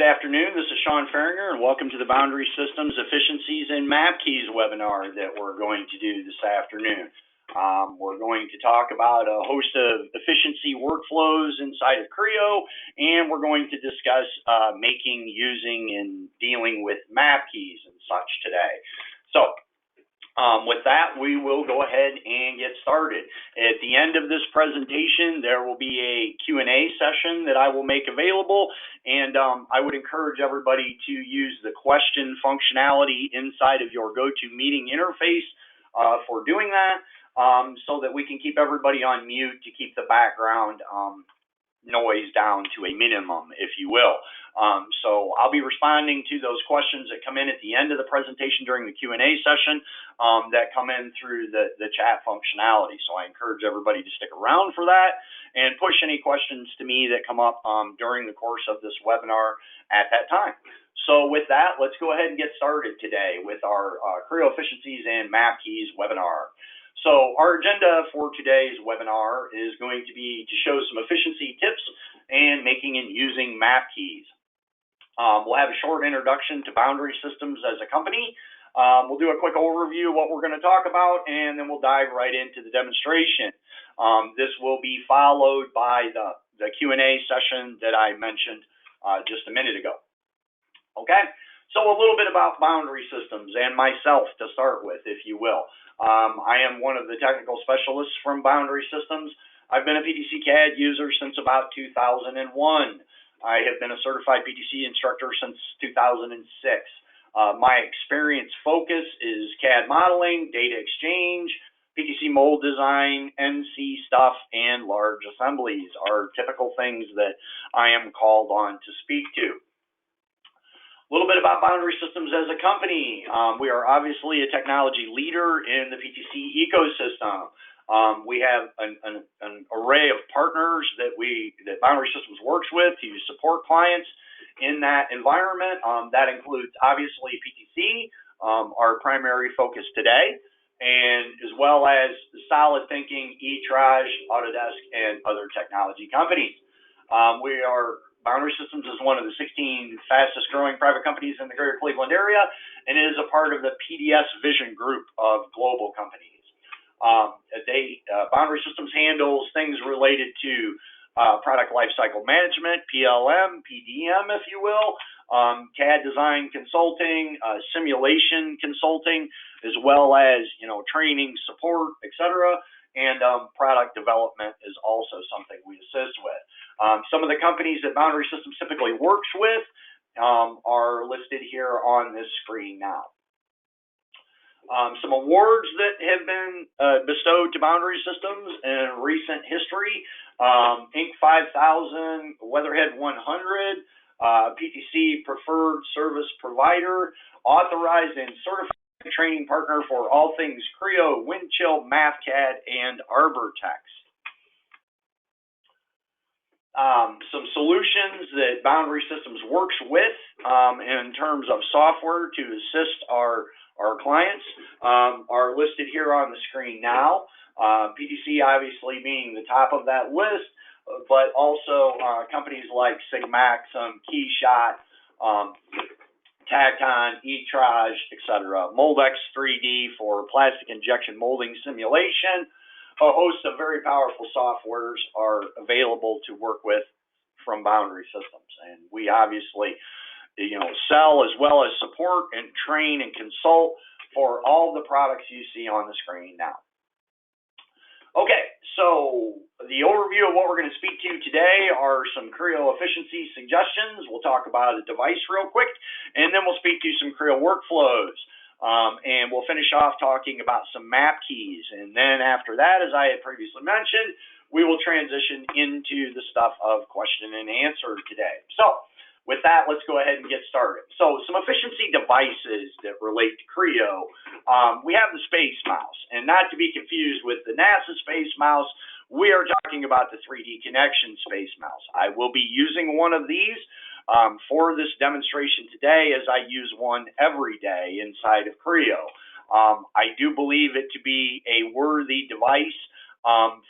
afternoon. This is Sean Farringer, and welcome to the Boundary Systems Efficiencies and MapKeys webinar that we're going to do this afternoon. We're going to talk about a host of efficiency workflows inside of Creo, and we're going to discuss making, using, and dealing with MapKeys and such today. So, with that, we will go ahead and get started. At the end of this presentation, there will be a Q&A session that I will make available, and I would encourage everybody to use the question functionality inside of your GoToMeeting interface for doing that, so that we can keep everybody on mute to keep the background noise down to a minimum, if you will. So I'll be responding to those questions that come in at the end of the presentation during the Q&A session that come in through the chat functionality. So I encourage everybody to stick around for that and push any questions to me that come up during the course of this webinar at that time. So with that, let's go ahead and get started today with our Creo Efficiencies and MapKeys webinar. So our agenda for today's webinar is going to be to show some efficiency tips and making and using MapKeys. We'll have a short introduction to Boundary Systems as a company. We'll do a quick overview of what we're going to talk about, and then we'll dive right into the demonstration. This will be followed by the Q&A session that I mentioned just a minute ago. Okay, so a little bit about Boundary Systems and myself to start with, if you will. I am one of the technical specialists from Boundary Systems. I've been a PTC CAD user since about 2001. I have been a certified PTC instructor since 2006. My experience focus is CAD modeling, data exchange, PTC mold design, NC stuff, and large assemblies are typical things that I am called on to speak to. A little bit about Boundary Systems as a company. We are obviously a technology leader in the PTC ecosystem. We have an array of partners that Boundary Systems works with to support clients in that environment. That includes obviously PTC, our primary focus today, and as well as Solid Thinking, eTraj, Autodesk, and other technology companies. Boundary Systems is one of the 16 fastest growing private companies in the greater Cleveland area, and is a part of the PDSVISION group of global companies. Boundary Systems handles things related to product lifecycle management, PLM, PDM, if you will, CAD design consulting, simulation consulting, as well as training, support, etc. And product development is also something we assist with. Some of the companies that Boundary Systems typically works with are listed here on this screen now. Some awards that have been bestowed to Boundary Systems in recent history: Inc. 5000, Weatherhead 100, PTC Preferred Service Provider, Authorized and Certified Training Partner for all things Creo, Windchill, MathCAD, and ArborText. Some solutions that Boundary Systems works with in terms of software to assist our clients are listed here on the screen now. PTC obviously being the top of that list, but also companies like Sigmaxum, Keyshot, Tacon, eTraj, etc. Moldex 3D for plastic injection molding simulation. A host of very powerful softwares are available to work with from Boundary Systems, and we obviously, sell as well as support and train and consult for all the products you see on the screen now. Okay, so the overview of what we're going to speak to today are some Creo efficiency suggestions. We'll talk about a device real quick, and then we'll speak to some Creo workflows. And we'll finish off talking about some MapKeys. And then after that, as I had previously mentioned, we will transition into the stuff of question and answer today. So with that, let's go ahead and get started. So some efficiency devices that relate to Creo. We have the Space Mouse, and not to be confused with the NASA Space Mouse, we are talking about the 3D Connection Space Mouse. I will be using one of these for this demonstration today, as I use one every day inside of Creo. I do believe it to be a worthy device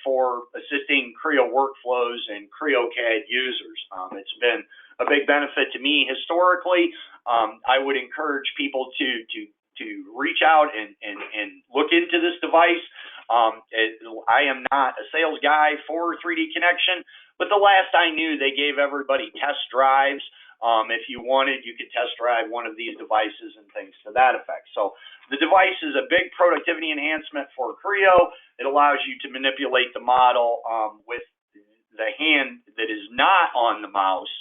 for assisting Creo workflows and Creo CAD users. It's been a big benefit to me historically. I would encourage people to reach out and look into this device. I am not a sales guy for 3D Connection, but the last I knew, they gave everybody test drives. If you wanted, you could test drive one of these devices and things to that effect. So the device is a big productivity enhancement for Creo. It allows you to manipulate the model with the hand that is not on the mouse,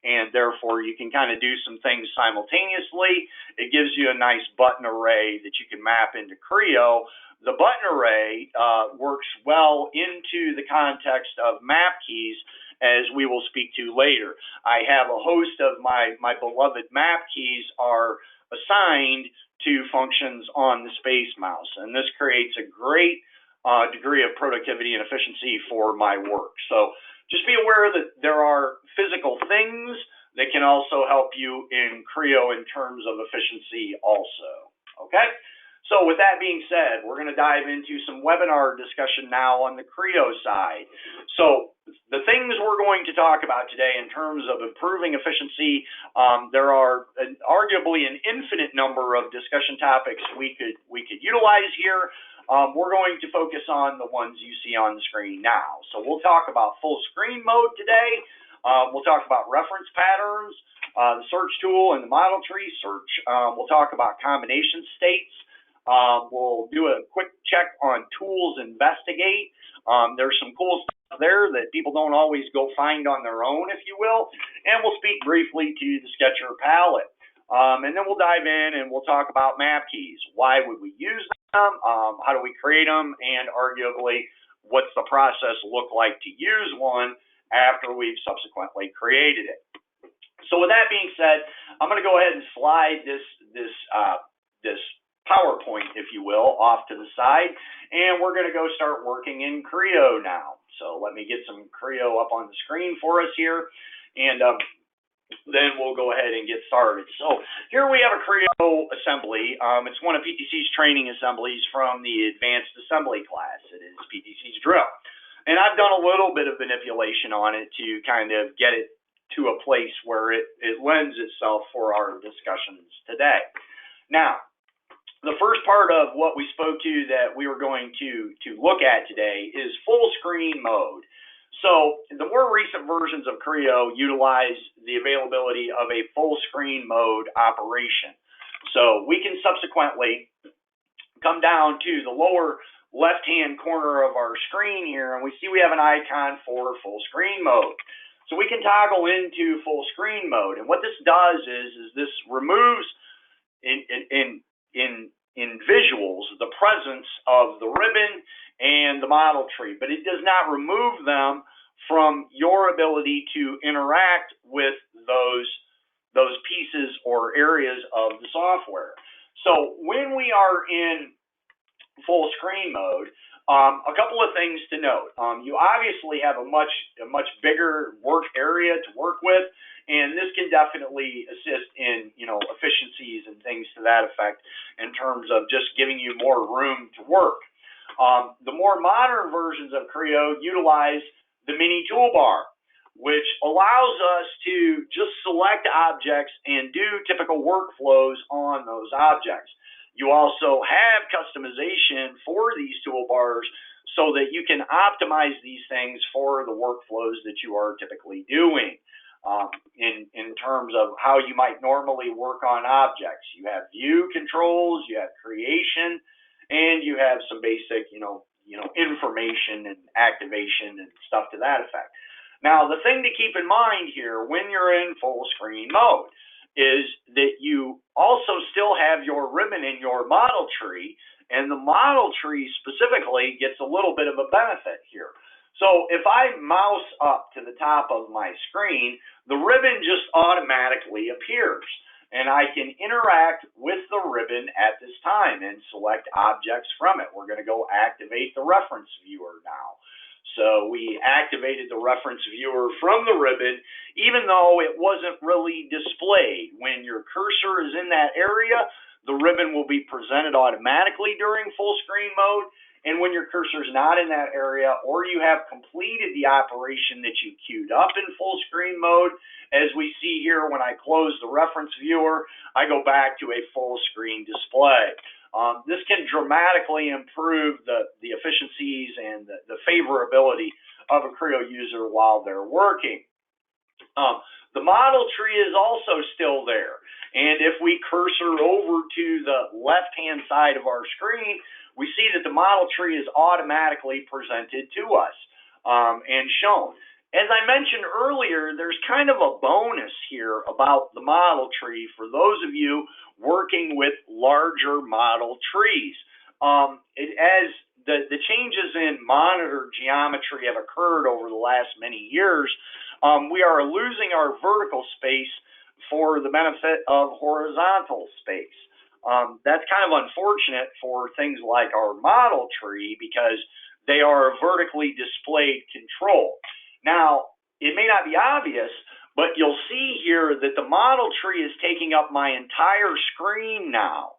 and therefore you can kind of do some things simultaneously. It gives you a nice button array that you can map into Creo. The button array works well into the context of MapKeys, as we will speak to later. I have a host of my beloved MapKeys are assigned to functions on the Space Mouse, and this creates a great degree of productivity and efficiency for my work. So just be aware that there are physical things that can also help you in Creo in terms of efficiency also, okay? So with that being said, we're going to dive into some webinar discussion now on the Creo side. So the things we're going to talk about today in terms of improving efficiency, there are arguably an infinite number of discussion topics we could utilize here. We're going to focus on the ones you see on the screen now. So we'll talk about full screen mode today. We'll talk about reference patterns, the search tool and the model tree search. We'll talk about combination states. We'll do a quick check on Tools Investigate. There's some cool stuff there that people don't always go find on their own, if you will. And we'll speak briefly to the Sketcher palette. And then we'll dive in and we'll talk about MapKeys. Why would we use them? How do we create them? And arguably, what's the process look like to use one after we've subsequently created it? So with that being said, I'm going to go ahead and slide this PowerPoint, if you will, off to the side, and we're going to go start working in Creo now. So let me get some Creo up on the screen for us here, and then we'll go ahead and get started. So here we have a Creo assembly. It's one of PTC's training assemblies from the advanced assembly class. It is PTC's drill. And I've done a little bit of manipulation on it to kind of get it to a place where it lends itself for our discussions today. Now, the first part of what we spoke to that we were going to look at today is full screen mode. So the more recent versions of Creo utilize the availability of a full screen mode operation. So we can subsequently come down to the lower left-hand corner of our screen here, and we see we have an icon for full screen mode. So we can toggle into full screen mode, and what this does is this removes in visuals the presence of the ribbon and the model tree, but it does not remove them from your ability to interact with those pieces or areas of the software. So when we are in full screen mode, a couple of things to note. You obviously have a much bigger work area to work with, and this can definitely assist in, efficiencies and things to that effect in terms of just giving you more room to work. The more modern versions of Creo utilize the mini toolbar, which allows us to just select objects and do typical workflows on those objects. You also have customization for these toolbars so that you can optimize these things for the workflows that you are typically doing. In terms of how you might normally work on objects. You have view controls, you have creation, and you have some basic, information and activation and stuff to that effect. Now, the thing to keep in mind here when you're in full screen mode is that you also still have your ribbon in your model tree, and the model tree specifically gets a little bit of a benefit here. So if I mouse up to the top of my screen, the ribbon just automatically appears, and I can interact with the ribbon at this time and select objects from it. We're going to go activate the reference viewer now. So we activated the reference viewer from the ribbon, even though it wasn't really displayed. When your cursor is in that area, the ribbon will be presented automatically during full screen mode, And when your cursor is not in that area, or you have completed the operation that you queued up in full screen mode, as we see here when I close the reference viewer, I go back to a full screen display. This can dramatically improve the efficiencies and the favorability of a Creo user while they're working. The model tree is also still there, and if we cursor over to the left-hand side of our screen, we see that the model tree is automatically presented to us and shown. As I mentioned earlier, there's kind of a bonus here about the model tree for those of you working with larger model trees. As the changes in monitor geometry have occurred over the last many years, we are losing our vertical space for the benefit of horizontal space. That's kind of unfortunate for things like our model tree because they are a vertically displayed control. Now, it may not be obvious, but you'll see here that the model tree is taking up my entire screen now.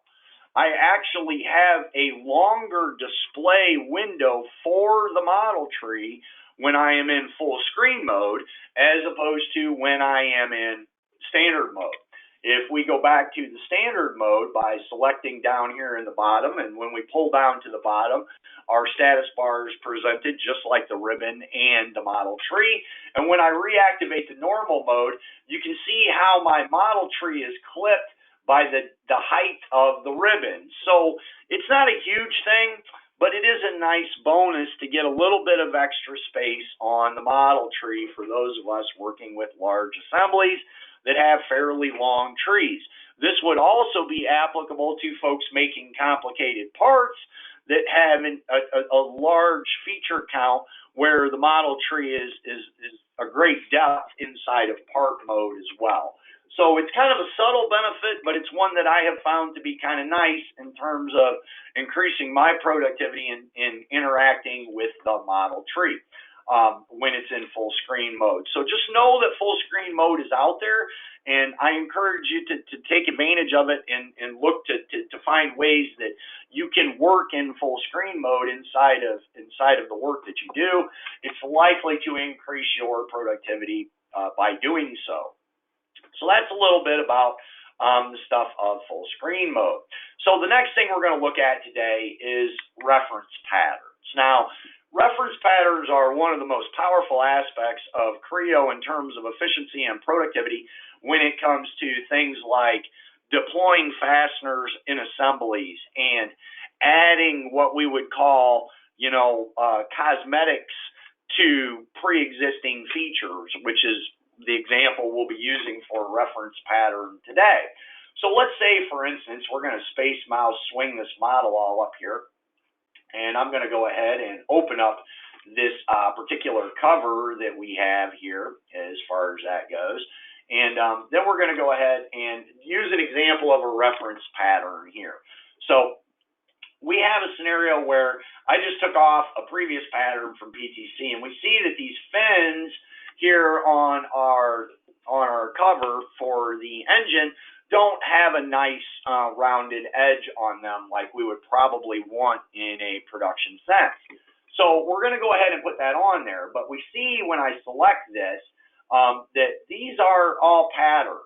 I actually have a longer display window for the model tree when I am in full screen mode as opposed to when I am in standard mode. If we go back to the standard mode by selecting down here in the bottom, and when we pull down to the bottom, our status bar is presented just like the ribbon and the model tree. And when I reactivate the normal mode, you can see how my model tree is clipped by the height of the ribbon. So it's not a huge thing, but it is a nice bonus to get a little bit of extra space on the model tree for those of us working with large assemblies that have fairly long trees. This would also be applicable to folks making complicated parts that have a large feature count where the model tree is a great depth inside of part mode as well. So it's kind of a subtle benefit, but it's one that I have found to be kind of nice in terms of increasing my productivity in interacting with the model tree when it's in full screen mode. So just know that full screen mode is out there, and I encourage you to take advantage of it and look to find ways that you can work in full screen mode inside of the work that you do. It's likely to increase your productivity by doing so. So that's a little bit about the stuff of full screen mode. So the next thing we're going to look at today is reference patterns. Now, reference patterns are one of the most powerful aspects of Creo in terms of efficiency and productivity when it comes to things like deploying fasteners in assemblies and adding what we would call, cosmetics to pre-existing features, which is the example we'll be using for a reference pattern today. So let's say, for instance, we're going to space mouse swing this model all up here, and I'm going to go ahead and open up this particular cover that we have here as far as that goes. And then we're going to go ahead and use an example of a reference pattern here. So we have a scenario where I just took off a previous pattern from PTC, and we see that these fins here on our cover for the engine don't have a nice rounded edge on them like we would probably want in a production sense. So we're going to go ahead and put that on there, but we see when I select this that these are all patterned.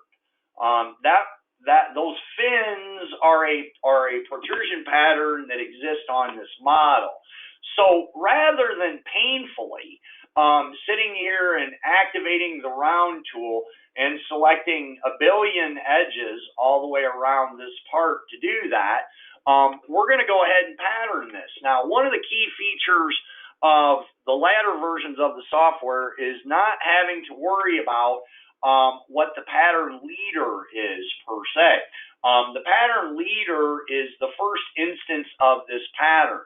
Those fins are a protrusion pattern that exists on this model. So rather than painfully sitting here and activating the round tool and selecting a billion edges all the way around this part to do that, we're going to go ahead and pattern this. Now, one of the key features of the latter versions of the software is not having to worry about what the pattern leader is per se. The pattern leader is the first instance of this pattern.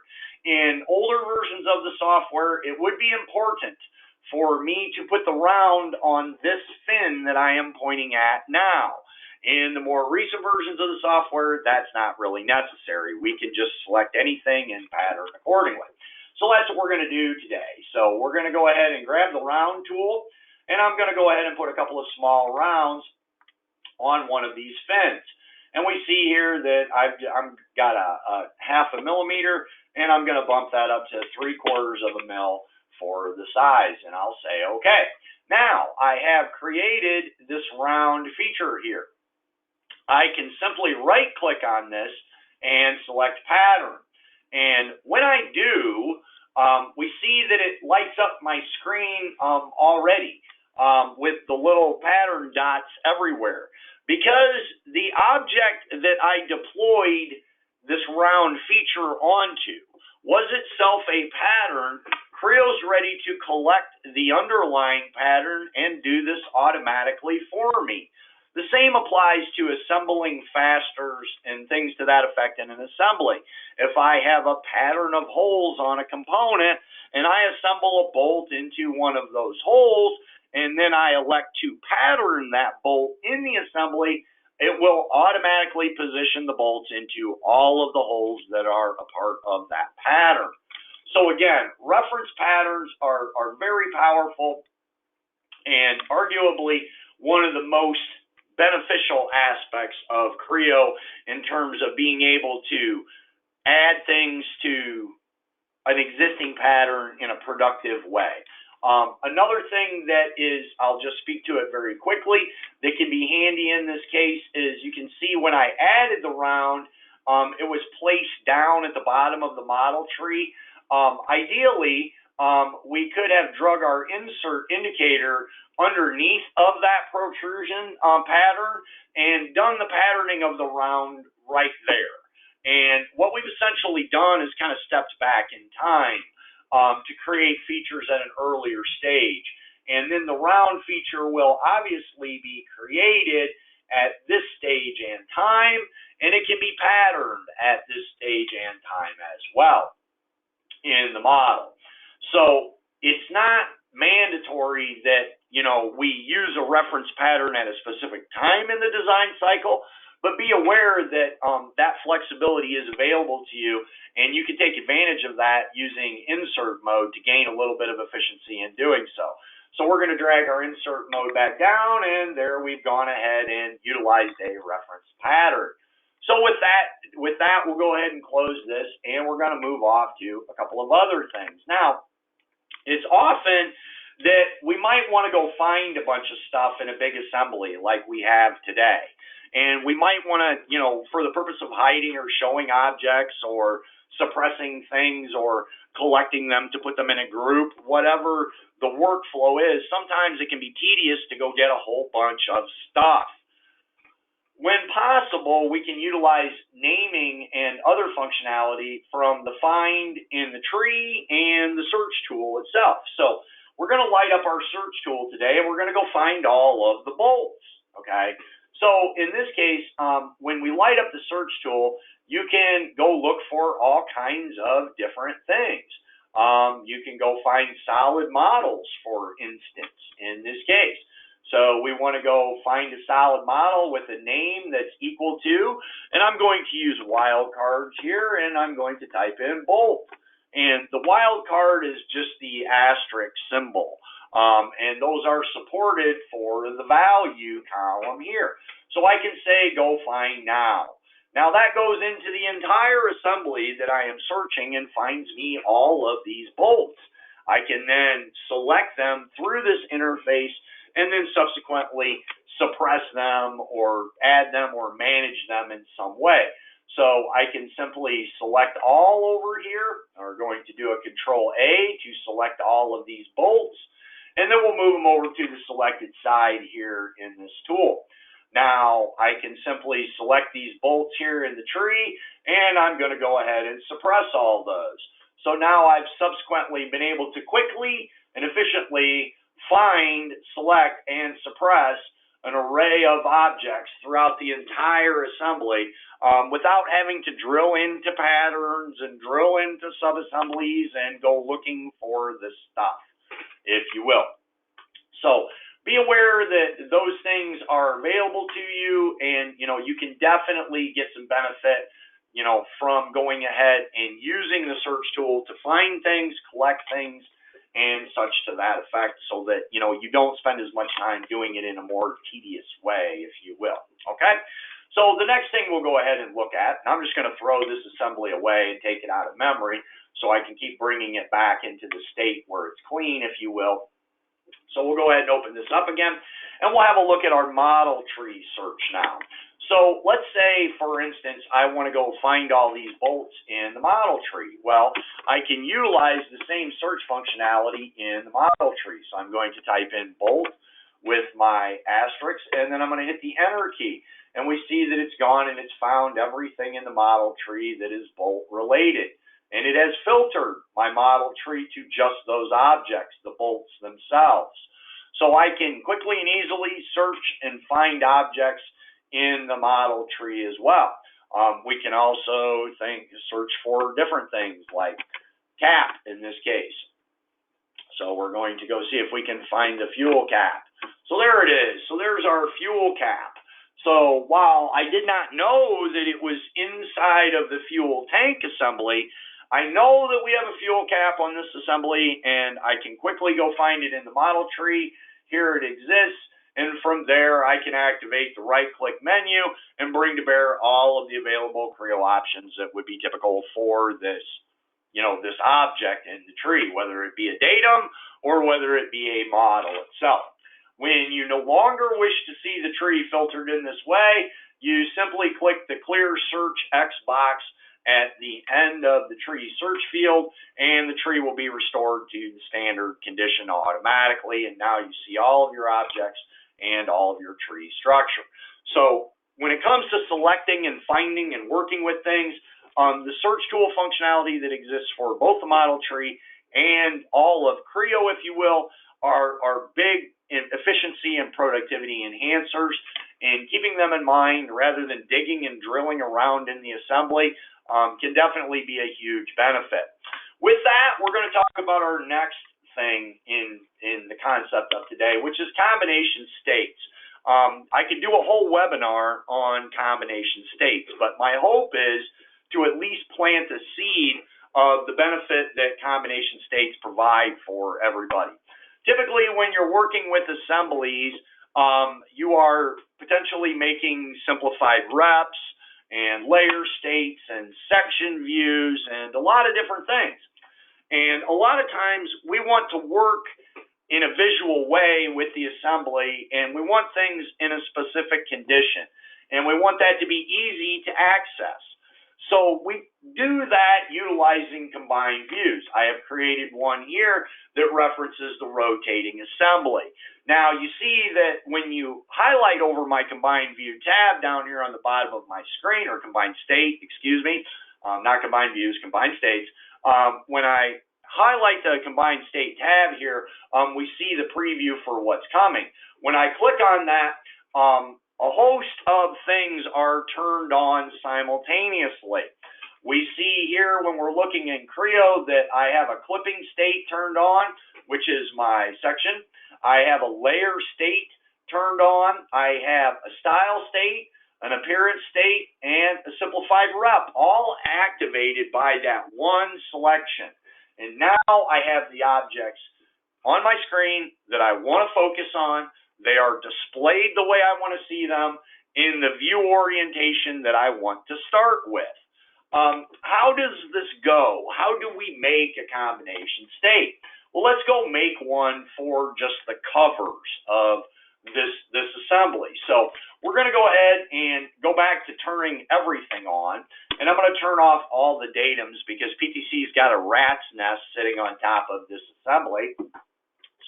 In older versions of the software, it would be important for me to put the round on this fin that I am pointing at now. In the more recent versions of the software, that's not really necessary. We can just select anything and pattern accordingly. So that's what we're going to do today. So we're going to go ahead and grab the round tool, and I'm going to go ahead and put a couple of small rounds on one of these fins. And we see here that I've got a 0.5 millimeter and I'm going to bump that up to 3/4 of a mil for the size, and I'll say okay. Now I have created this round feature here. I can simply right click on this and select pattern, and when I do, we see that it lights up my screen already with the little pattern dots everywhere, because the object that I deployed this round feature onto was itself a pattern. Creo's ready to collect the underlying pattern and do this automatically for me. The same applies to assembling fasteners and things to that effect in an assembly. If I have a pattern of holes on a component and I assemble a bolt into one of those holes, and then I elect to pattern that bolt in the assembly, it will automatically position the bolts into all of the holes that are a part of that pattern. So again, reference patterns are very powerful and arguably one of the most beneficial aspects of Creo in terms of being able to add things to an existing pattern in a productive way. Another thing that is, I'll just speak to it very quickly, that can be handy in this case is you can see when I added the round, it was placed down at the bottom of the model tree. Ideally, we could have drug our insert indicator underneath of that protrusion pattern and done the patterning of the round right there. And what we've essentially done is kind of stepped back in time to create features at an earlier stage. And then the round feature will obviously be created at this stage and time, and it can be patterned at this stage and time as well in the model. So it's not mandatory that, we use a reference pattern at a specific time in the design cycle, but be aware that that flexibility is available to you, and you can take advantage of that using insert mode to gain a little bit of efficiency in doing so. So we're going to drag our insert mode back down, and there we've gone ahead and utilized a reference pattern. So with that, we'll go ahead and close this, and we're going to move off to a couple of other things. Now, it's often that we might want to go find a bunch of stuff in a big assembly like we have today. And we might want to, for the purpose of hiding or showing objects or suppressing things or collecting them to put them in a group, whatever the workflow is, sometimes it can be tedious to go get a whole bunch of stuff. When possible, we can utilize naming and other functionality from the find in the tree and the search tool itself. So we're going to light up our search tool today, and we're going to go find all of the bolts, okay? So in this case, when we light up the search tool, you can go look for all kinds of different things. You can go find solid models, for instance, in this case. So we want to go find a solid model with a name that's equal to, and I'm going to use wildcards here, and I'm going to type in bolt. And the wildcard is just the asterisk symbol, and those are supported for the value column here. So I can say go find now. Now that goes into the entire assembly that I am searching and finds me all of these bolts. I can then select them through this interface and then subsequently suppress them or add them or manage them in some way. So I can simply select all over here. We're going to do a Control-A to select all of these bolts, and then we'll move them over to the selected side here in this tool. Now I can simply select these bolts here in the tree, and I'm going to go ahead and suppress all those. So now I've subsequently been able to quickly and efficiently find, select, and suppress an array of objects throughout the entire assembly without having to drill into patterns and drill into subassemblies and go looking for this stuff, if you will. So be aware that those things are available to you, and you can definitely get some benefit from going ahead and using the search tool to find things, collect things, and such to that effect, so that you don't spend as much time doing it in a more tedious way, if you will. Okay, So the next thing we'll go ahead and look at, and I'm just going to throw this assembly away and take it out of memory so I can keep bringing it back into the state where it's clean, if you will. So we'll go ahead and open this up again, and we'll have a look at our model tree search now. So let's say, for instance, I want to go find all these bolts in the model tree. Well, I can utilize the same search functionality in the model tree. So I'm going to type in bolt with my asterisk, and then I'm going to hit the enter key. And we see that it's gone and it's found everything in the model tree that is bolt related. And it has filtered my model tree to just those objects, the bolts themselves. So I can quickly and easily search and find objects in the model tree as well. We can also search for different things like cap in this case. So we're going to go see if we can find the fuel cap. So there it is. So there's our fuel cap. So while I did not know that it was inside of the fuel tank assembly, I know that we have a fuel cap on this assembly, and I can quickly go find it in the model tree. Here it exists, and from there I can activate the right-click menu and bring to bear all of the available Creo options that would be typical for this, this object in the tree, whether it be a datum or whether it be a model itself. When you no longer wish to see the tree filtered in this way, you simply click the Clear Search X box at the end of the tree search field, and the tree will be restored to the standard condition automatically, and now you see all of your objects and all of your tree structure. So when it comes to selecting and finding and working with things, the search tool functionality that exists for both the model tree and all of Creo, if you will, are big efficiency and productivity enhancers, and keeping them in mind rather than digging and drilling around in the assembly can definitely be a huge benefit. With that, we're going to talk about our next thing in the concept of today, which is combination states. I could do a whole webinar on combination states, but my hope is to at least plant a seed of the benefit that combination states provide for everybody. Typically, when you're working with assemblies, you are potentially making simplified reps and layer states and section views and a lot of different things. And a lot of times we want to work in a visual way with the assembly, and we want things in a specific condition, and we want that to be easy to access. So we do that utilizing combined views. I have created one here that references the rotating assembly. Now you see that when you highlight over my combined view tab down here on the bottom of my screen, or combined state, excuse me, not combined views, combined states. When I highlight the combined state tab here, we see the preview for what's coming. When I click on that, a host of things are turned on simultaneously. We see here when we're looking in Creo that I have a clipping state turned on, which is my section. I have a layer state turned on. I have a style state, an appearance state, and a simplified rep, all activated by that one selection. And now I have the objects on my screen that I want to focus on. They are displayed the way I want to see them in the view orientation that I want to start with. How does this go? How do we make a combination state? Well, let's go make one for just the covers of this assembly. So we're going to go ahead and go back to turning everything on, and I'm going to turn off all the datums because PTC's got a rat's nest sitting on top of this assembly.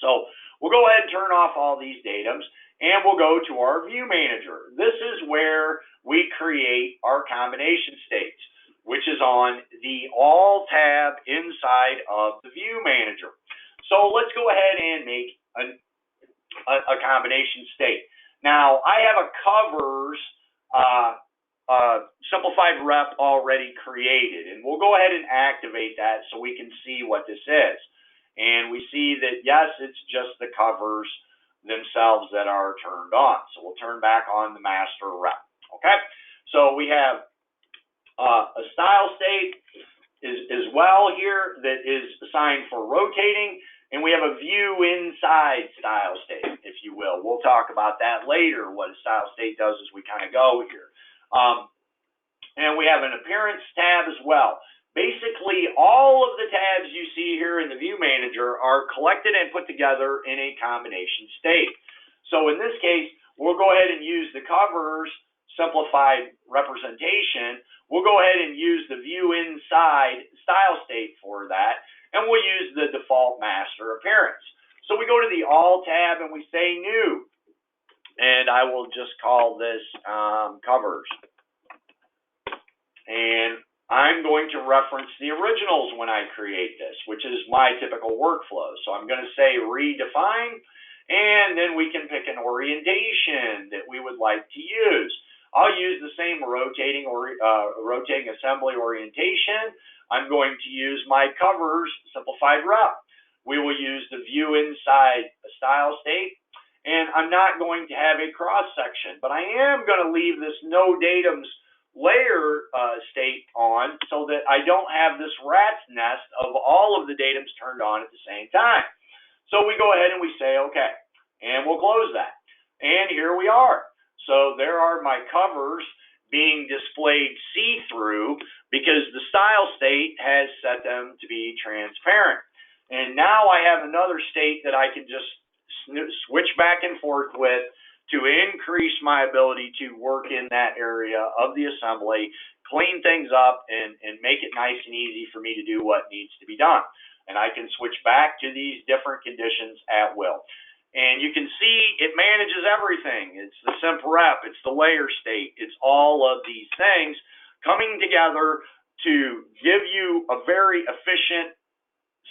So we'll go ahead and turn off all these datums, and we'll go to our view manager. This is where we create our combination states, which is on the All tab inside of the view manager. So let's go ahead and make a combination state. Now, I have a covers simplified rep already created, and we'll go ahead and activate that so we can see what this is. And we see that, yes, it's just the covers themselves that are turned on. So we'll turn back on the master rep. Okay? So we have a style state as well here that is assigned for rotating, and we have a view inside style state, if you will. We'll talk about that later, what a style state does as we kind of go here. And we have an appearance tab as well. Basically, all of the tabs you see here in the View Manager are collected and put together in a combination state. So in this case, we'll go ahead and use the covers simplified representation. We'll go ahead and use the View Inside style state for that, and we'll use the default master appearance. So we go to the All tab and we say New, and I will just call this Covers. And I'm going to reference the originals when I create this, which is my typical workflow. So I'm going to say redefine, and then we can pick an orientation that we would like to use. I'll use the same rotating assembly orientation. I'm going to use my covers simplified rep. We will use the View Inside style state, and I'm not going to have a cross section, but I am going to leave this no datums layer state on so that I don't have this rat's nest of all of the datums turned on at the same time. So we go ahead and we say okay, and we'll close that. And here we are. So there are my covers being displayed see-through because the style state has set them to be transparent. And now I have another state that I can just switch back and forth with to increase my ability to work in that area of the assembly, clean things up, and make it nice and easy for me to do what needs to be done. And I can switch back to these different conditions at will. And you can see it manages everything. It's the simp rep, it's the layer state, it's all of these things coming together to give you a very efficient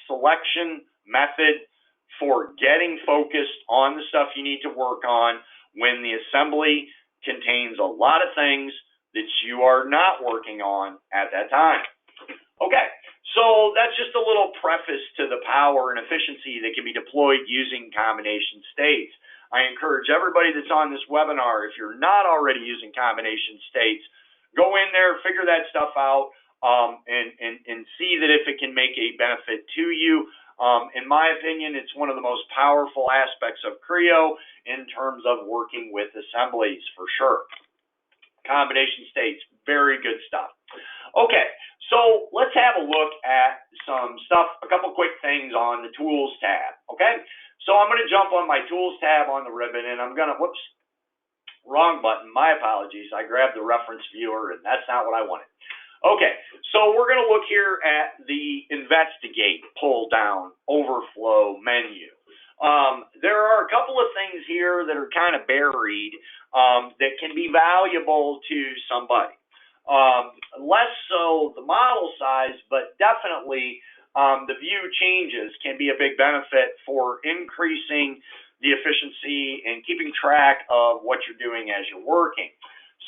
selection method for getting focused on the stuff you need to work on when the assembly contains a lot of things that you are not working on at that time. Okay, so that's just a little preface to the power and efficiency that can be deployed using combination states. I encourage everybody that's on this webinar, if you're not already using combination states, go in there, figure that stuff out, and see that if it can make a benefit to you. In my opinion, it's one of the most powerful aspects of Creo in terms of working with assemblies, for sure. Combination states, very good stuff. Okay, so let's have a look at some stuff, a couple quick things on the Tools tab, okay? So I'm going to jump on my Tools tab on the ribbon, and I'm going to, whoops, wrong button, my apologies. I grabbed the reference viewer, and that's not what I wanted. Okay, so we're going to look here at the Investigate pull-down overflow menu. There are a couple of things here that are kind of buried that can be valuable to somebody. Less so the model size, but definitely the view changes can be a big benefit for increasing the efficiency and keeping track of what you're doing as you're working.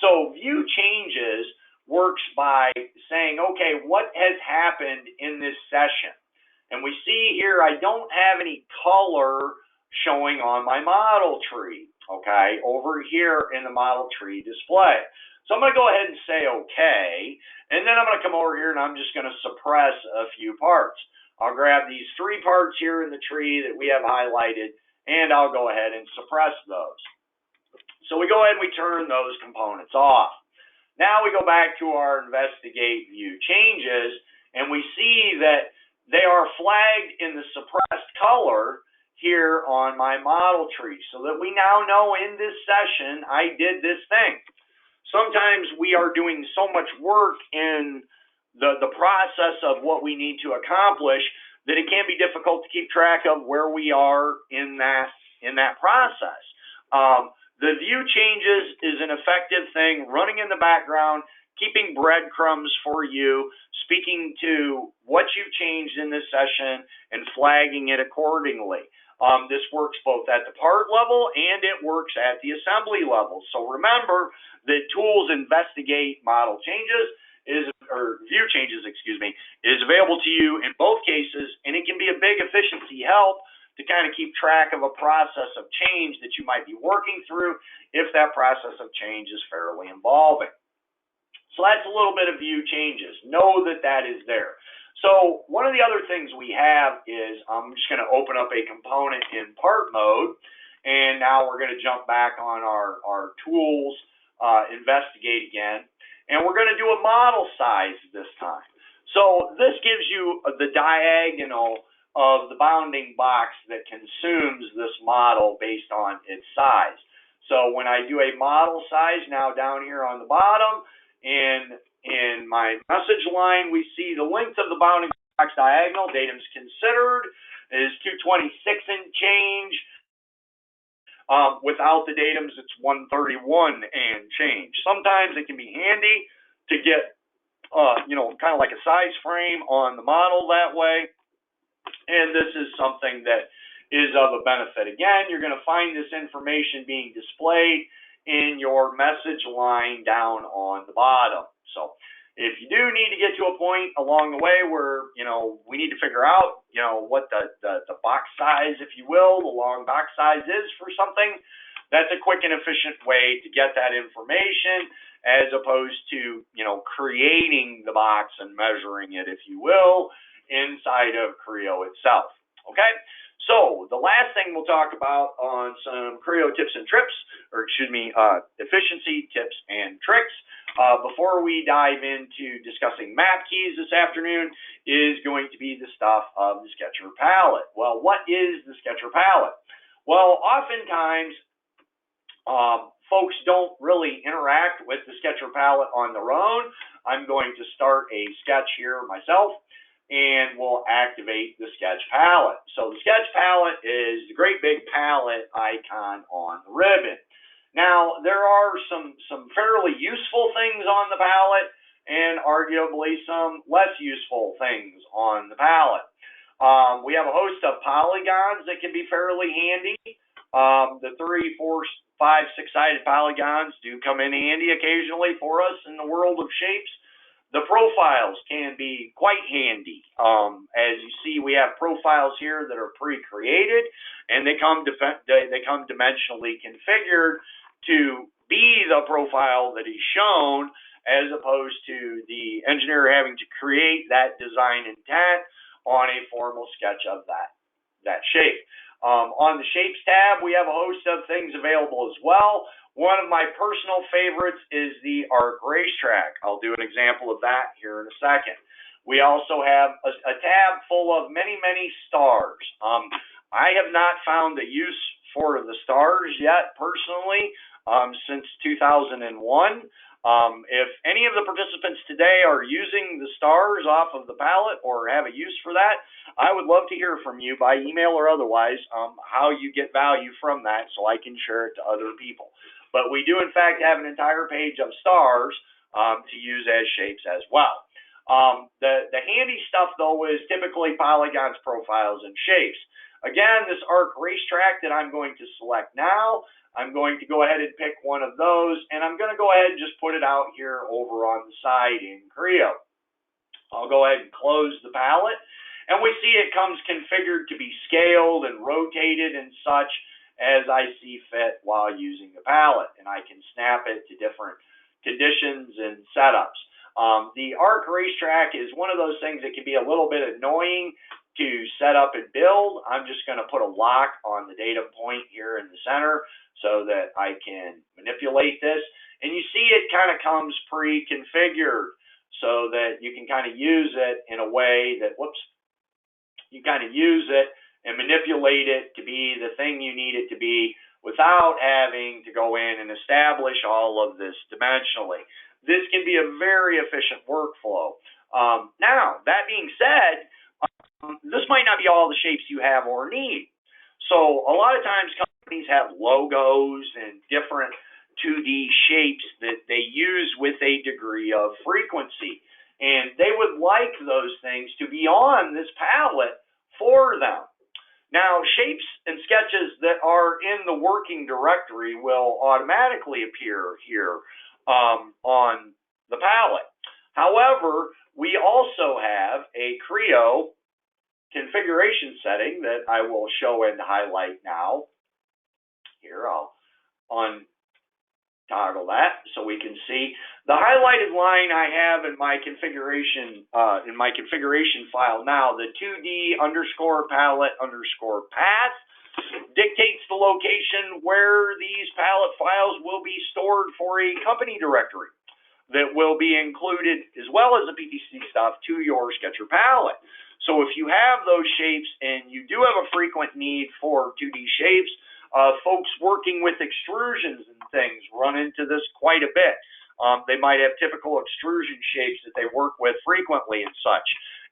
So view changes works by saying, okay, what has happened in this session? And we see here I don't have any color showing on my model tree, okay, over here in the model tree display. So I'm going to go ahead and say okay, and then I'm going to come over here and I'm just going to suppress a few parts. I'll grab these 3 parts here in the tree that we have highlighted, and I'll go ahead and suppress those. So we go ahead and we turn those components off. Now we go back to our Investigate View Changes, and we see that they are flagged in the suppressed color here on my model tree, so that we now know in this session I did this thing. Sometimes we are doing so much work in the process of what we need to accomplish that it can be difficult to keep track of where we are in that process. The view changes is an effective thing running in the background, keeping breadcrumbs for you, speaking to what you've changed in this session, and flagging it accordingly. This works both at the part level and it works at the assembly level. So remember that Tools Investigate Model Changes View Changes, is available to you in both cases, and it can be a big efficiency help to kind of keep track of a process of change that you might be working through if that process of change is fairly involving. So that's a little bit of view changes. Know that that is there. So one of the other things we have is I'm just going to open up a component in part mode, and now we're going to jump back on our tools investigate again. And we're going to do a model size this time. So this gives you the diagonal of the bounding box that consumes this model based on its size. So when I do a model size now down here on the bottom, in my message line, we see the length of the bounding box diagonal, datums considered, is 226 and change. Without the datums, it's 131 and change. Sometimes it can be handy to get, kind of like a size frame on the model that way. And this is something that is of a benefit. Again, you're going to find this information being displayed in your message line down on the bottom. So if you do need to get to a point along the way where, we need to figure out, what the box size, if you will, the long box size is for something, that's a quick and efficient way to get that information as opposed to, creating the box and measuring it, if you will, inside of Creo itself. Okay? So the last thing we'll talk about on some Creo tips and trips, efficiency tips and tricks, before we dive into discussing MapKeys this afternoon, is going to be the stuff of the Sketcher palette. Well, what is the Sketcher palette? Well, oftentimes, folks don't really interact with the Sketcher palette on their own. I'm going to start a sketch here myself, and we'll activate the sketch palette. So the sketch palette is the great big palette icon on the ribbon. Now, there are some fairly useful things on the palette and arguably some less useful things on the palette. We have a host of polygons that can be fairly handy. The 3, 4, 5, 6-sided polygons do come in handy occasionally for us in the world of shapes. The profiles can be quite handy. As you see, we have profiles here that are pre-created, and they come dimensionally configured to be the profile that is shown, as opposed to the engineer having to create that design intent on a formal sketch of that shape. On the Shapes tab, we have a host of things available as well. One of my personal favorites is the arc racetrack. I'll do an example of that here in a second. We also have a tab full of many, many stars. I have not found a use for the stars yet, personally, since 2001. If any of the participants today are using the stars off of the palette or have a use for that, I would love to hear from you by email or otherwise how you get value from that so I can share it to other people. But we do, in fact, have an entire page of stars to use as shapes as well. The handy stuff, though, is typically polygons, profiles, and shapes. Again, this arc racetrack that I'm going to select now, I'm going to go ahead and pick one of those, and I'm going to go ahead and just put it out here over on the side in Creo. I'll go ahead and close the palette, and we see it comes configured to be scaled and rotated and such as I see fit while using the palette, and I can snap it to different conditions and setups. The arc racetrack is one of those things that can be a little bit annoying to set up and build. I'm just going to put a lock on the data point here in the center so that I can manipulate this. And you see it kind of comes pre-configured so that you can kind of use it in a way that, you kind of use it and manipulate it to be the thing you need it to be without having to go in and establish all of this dimensionally. This can be a very efficient workflow. Now, that being said, this might not be all the shapes you have or need. So a lot of times companies have logos and different 2D shapes that they use with a degree of frequency. And they would like those things to be on this palette for them. Now, shapes and sketches that are in the working directory will automatically appear here on the palette. However, we also have a Creo configuration setting that I will show and highlight now. Here, I'll untoggle that so we can see the highlighted line I have in my configuration file now, the 2D _palette _path. dictates the location where these palette files will be stored for a company directory that will be included, as well as the PTC stuff, to your Sketcher palette. So if you have those shapes and you do have a frequent need for 2D shapes, folks working with extrusions and things run into this quite a bit. They might have typical extrusion shapes that they work with frequently and such,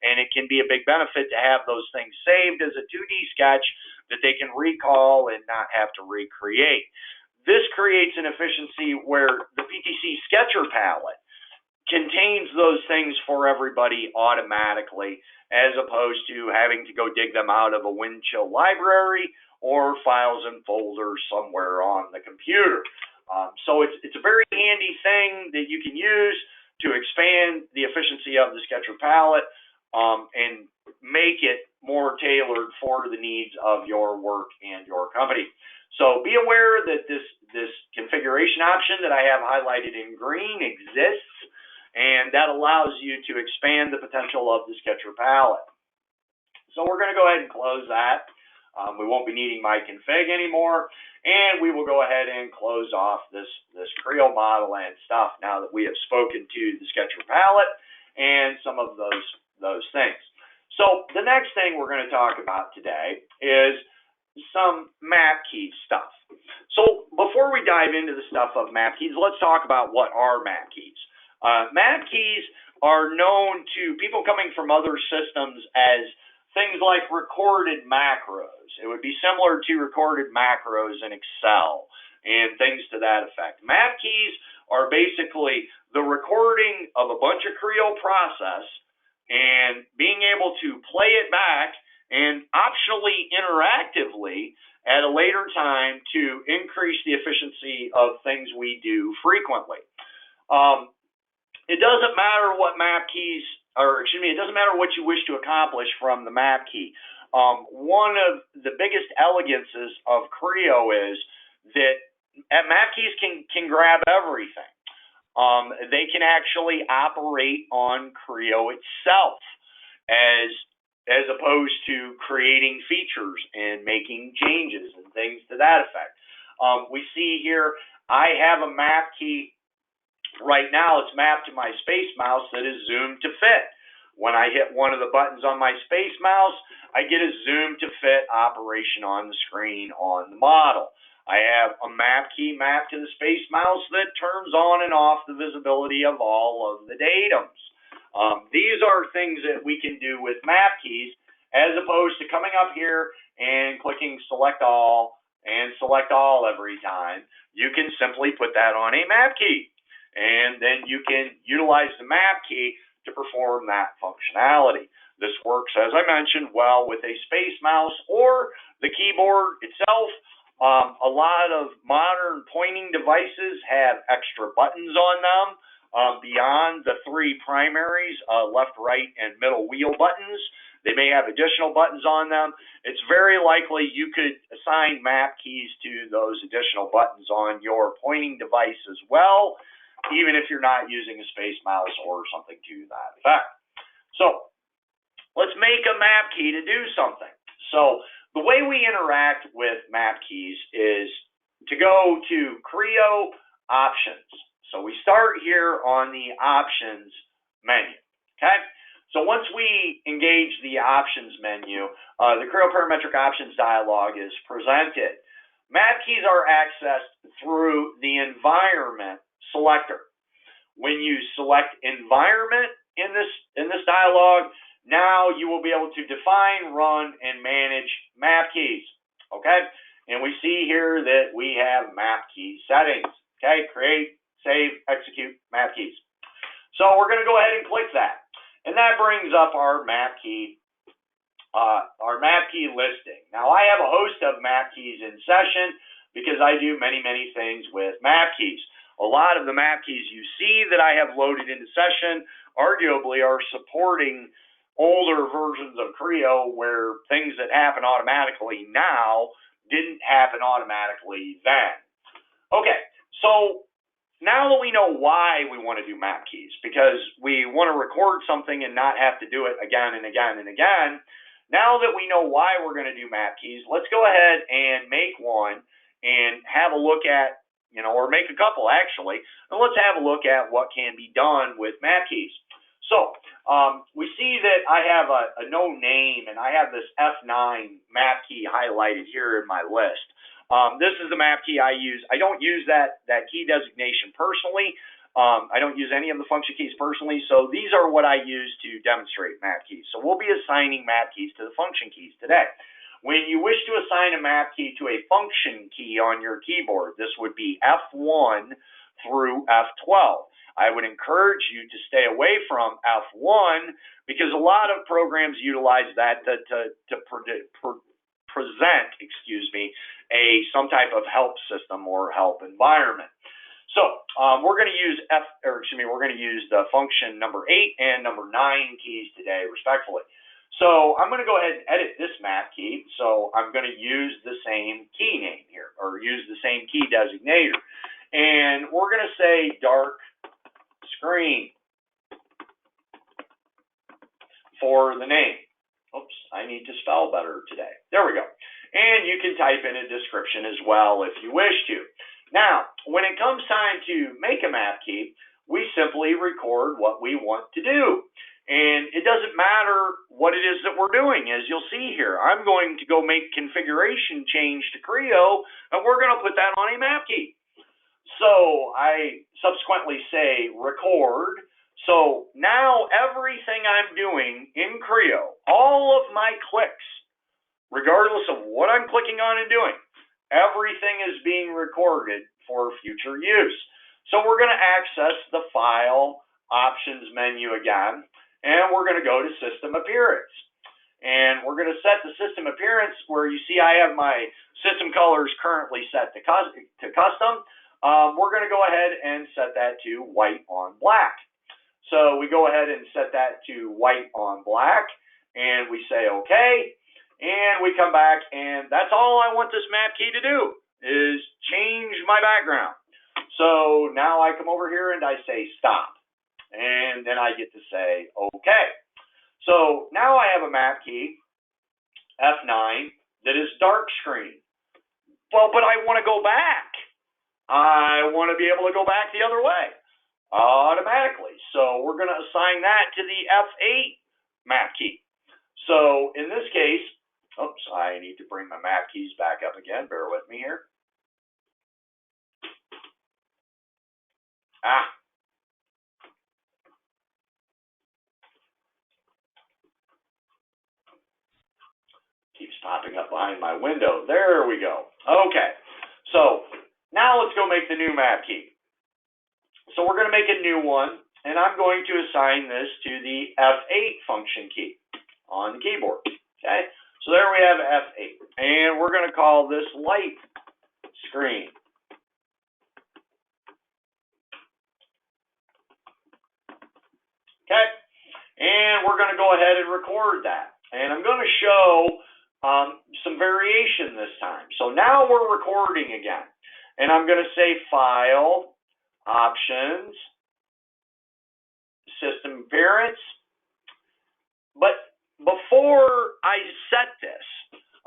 and it can be a big benefit to have those things saved as a 2D sketch that they can recall and not have to recreate. This creates an efficiency where the PTC Sketcher palette contains those things for everybody automatically, as opposed to having to go dig them out of a Windchill library or files and folders somewhere on the computer. So it's a very handy thing that you can use to expand the efficiency of the Sketcher palette and make it more tailored for the needs of your work and your company. So be aware that this configuration option that I have highlighted in green exists, and that allows you to expand the potential of the Sketcher palette. So we're going to go ahead and close that. We won't be needing my config anymore, and we will go ahead and close off this Creo model and stuff now that we have spoken to the Sketcher palette and some of those things. So the next thing we're going to talk about today is some MapKeys stuff. So before we dive into the stuff of MapKeys, let's talk about what are MapKeys. MapKeys are known to people coming from other systems as things like recorded macros. It would be similar to recorded macros in Excel and things to that effect. MapKeys are basically the recording of a bunch of Creo process and being able to play it back and optionally interactively at a later time to increase the efficiency of things we do frequently. It doesn't matter what MapKeys, it doesn't matter what you wish to accomplish from the MapKey. One of the biggest elegances of Creo is that MapKeys can grab everything. They can actually operate on Creo itself as opposed to creating features and making changes and things to that effect. We see here, I have a MapKey right now. It's mapped to my space mouse that is zoomed to fit. When I hit one of the buttons on my space mouse, I get a zoom to fit operation on the screen on the model. I have a MapKey mapped to the space mouse that turns on and off the visibility of all of the datums. These are things that we can do with MapKeys, as opposed to coming up here and clicking select all and select all every time. You can simply put that on a MapKey, and then you can utilize the MapKey to perform that functionality. This works, as I mentioned, well with a space mouse or the keyboard itself. A lot of modern pointing devices have extra buttons on them beyond the three primaries, left, right, and middle wheel buttons. They may have additional buttons on them. It's very likely you could assign MapKeys to those additional buttons on your pointing device as well, even if you're not using a space mouse or something to that effect. So let's make a MapKey to do something. So the way we interact with MapKeys is to go to Creo Options. So we start here on the Options menu, okay? So once we engage the Options menu, the Creo Parametric Options dialog is presented. MapKeys are accessed through the Environment selector. When you select Environment in this dialog, now you will be able to define, run, and manage MapKeys, okay? And we see here that we have MapKey settings, okay? Create, save, execute MapKeys. So we're going to go ahead and click that. And that brings up our MapKey listing. Now, I have a host of MapKeys in session because I do many, many things with MapKeys. A lot of the MapKeys you see that I have loaded into session arguably are supporting older versions of Creo where things that happen automatically now didn't happen automatically then. Okay, so now that we know why we want to do MapKeys, because we want to record something and not have to do it again and again and again, Now that we know why we're going to do MapKeys, let's go ahead and make one and have a look at, or make a couple actually, and let's have a look at what can be done with MapKeys. So we see that I have a no name, and I have this F9 map key highlighted here in my list. This is the map key I use. I don't use that key designation personally. I don't use any of the function keys personally, so these are what I use to demonstrate map keys. So we'll be assigning map keys to the function keys today. When you wish to assign a map key to a function key on your keyboard, this would be F1 through F12. I would encourage you to stay away from F1 because a lot of programs utilize that to present, some type of help system or help environment. So we're going to use the function number 8 and number 9 keys today, respectfully. So I'm going to go ahead and edit this map key. So I'm going to use the same key name here, or use the same key designator. And we're going to say dark screen for the name. Oops, I need to spell better today. There we go. And you can type in a description as well if you wish to. Now, when it comes time to make a map key, we simply record what we want to do. And it doesn't matter what it is that we're doing, as you'll see here. I'm going to go make configuration change to Creo, and we're going to put that on a map key. So I subsequently say record. So now everything I'm doing in Creo, all of my clicks, regardless of what I'm clicking on and doing, everything is being recorded for future use. So we're going to access the File Options menu again, and we're going to go to System Appearance. And we're going to set the system appearance where you see I have my system colors currently set to custom. We're going to go ahead and set that to white on black. So we go ahead and set that to white on black, and we say OK. And we come back, and that's all I want this map key to do, is change my background. So now I come over here and I say stop. And then I get to say OK. So now I have a map key, F9, that is dark screen. Well, but I want to go back. I want to be able to go back the other way automatically. So we're going to assign that to the F8 map key. So in this case, oops, I need to bring my map keys back up again. Bear with me here. Keeps popping up behind my window. There we go. Okay. So now let's go make the new map key. So we're going to make a new one, and I'm going to assign this to the F8 function key on the keyboard. Okay. So there we have F8, and we're going to call this light screen. Okay, and we're going to go ahead and record that. And I'm going to show some variation this time. So now we're recording again, and I'm going to say File, Options, System Appearance. But before I set this,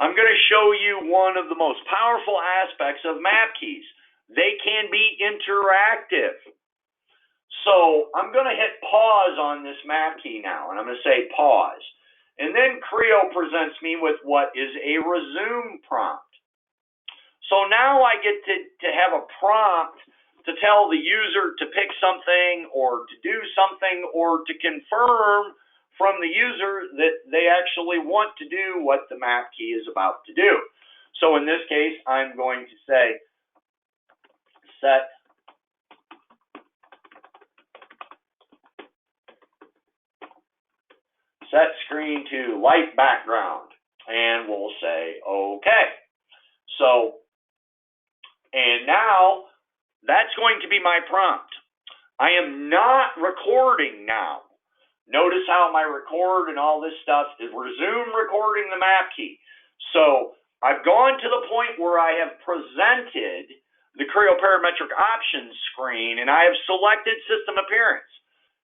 I'm going to show you one of the most powerful aspects of map keys. They can be interactive. So I'm going to hit pause on this map key now, and I'm going to say pause. And then Creo presents me with what is a resume prompt. So now I get to have a prompt to tell the user to pick something or to do something or to confirm from the user that they actually want to do what the map key is about to do. So in this case, I'm going to say set screen to light background, and we'll say OK. So, and now that's going to be my prompt. I am not recording now. Notice how my record and all this stuff is resume recording the map key. So I've gone to the point where I have presented the Creo parametric options screen, and I have selected system appearance.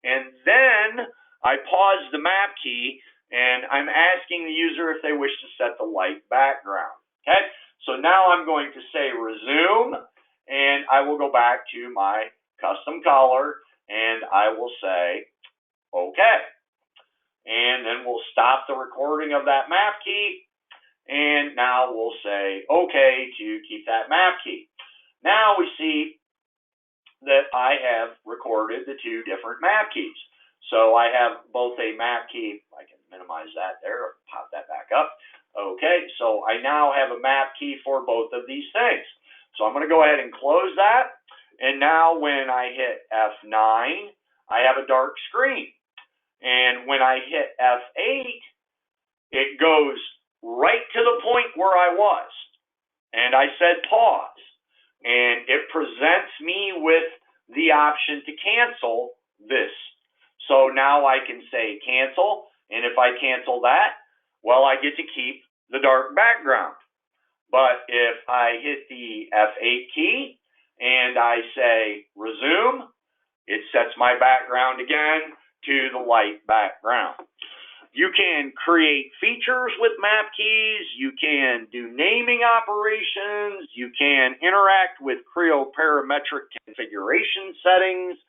And then I pause the map key, and I'm asking the user if they wish to set the light background. Okay, so now I'm going to say resume, and I will go back to my custom color, and I will say okay. And then we'll stop the recording of that map key, and now we'll say okay to keep that map key. Now we see that I have recorded the two different map keys. So I have both a map key, I can minimize that there, or pop that back up. Okay, so I now have a map key for both of these things. So I'm going to go ahead and close that, and now when I hit F9, I have a dark screen. And when I hit F8, it goes right to the point where I was. And I said pause. And it presents me with the option to cancel this. So now I can say cancel. And if I cancel that, well, I get to keep the dark background. But if I hit the F8 key and I say resume, it sets my background again to the light background. You can create features with MapKeys. You can do naming operations. You can interact with Creo parametric configuration settings.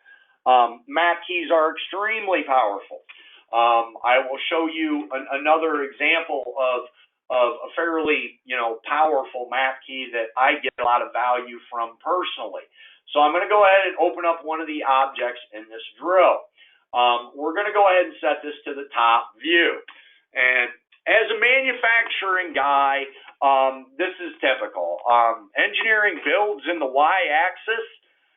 MapKeys are extremely powerful. I will show you another example of a fairly, powerful map key that I get a lot of value from personally. So I'm going to go ahead and open up one of the objects in this drill. We're going to go ahead and set this to the top view. And as a manufacturing guy, this is typical. Engineering builds in the y-axis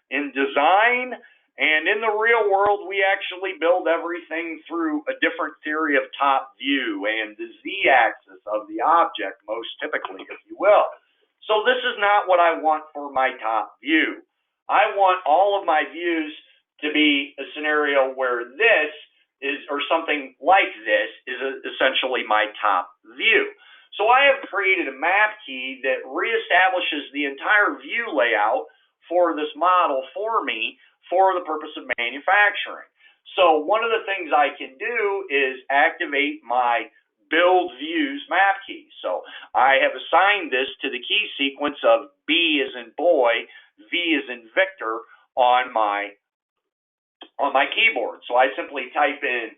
in design, and in the real world, we actually build everything through a different theory of top view and the z-axis of the object, most typically, if you will. So this is not what I want for my top view. I want all of my views to be a scenario where this is, or something like this, is essentially my top view. So I have created a map key that reestablishes the entire view layout for this model for me for the purpose of manufacturing. So one of the things I can do is activate my build views map key. So I have assigned this to the key sequence of B as in boy, V as in Victor on my keyboard. So I simply type in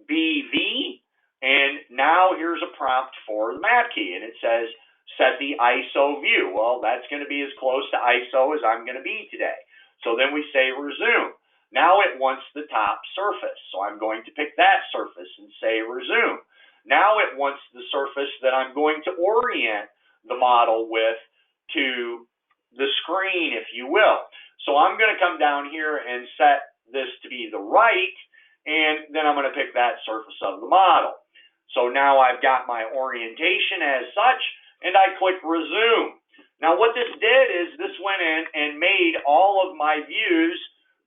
BV, and now here's a prompt for the map key, and it says set the ISO view. Well, that's going to be as close to ISO as I'm going to be today. So then we say resume. Now it wants the top surface, so I'm going to pick that surface and say resume. Now it wants the surface that I'm going to orient the model with to the screen, if you will. So I'm going to come down here and set this to be the right, and then I'm going to pick that surface of the model. So now I've got my orientation as such, and I click resume. Now what this did is this went in and made all of my views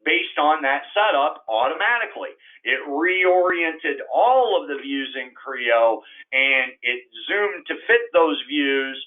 based on that setup automatically. It reoriented all of the views in Creo, and it zoomed to fit those views,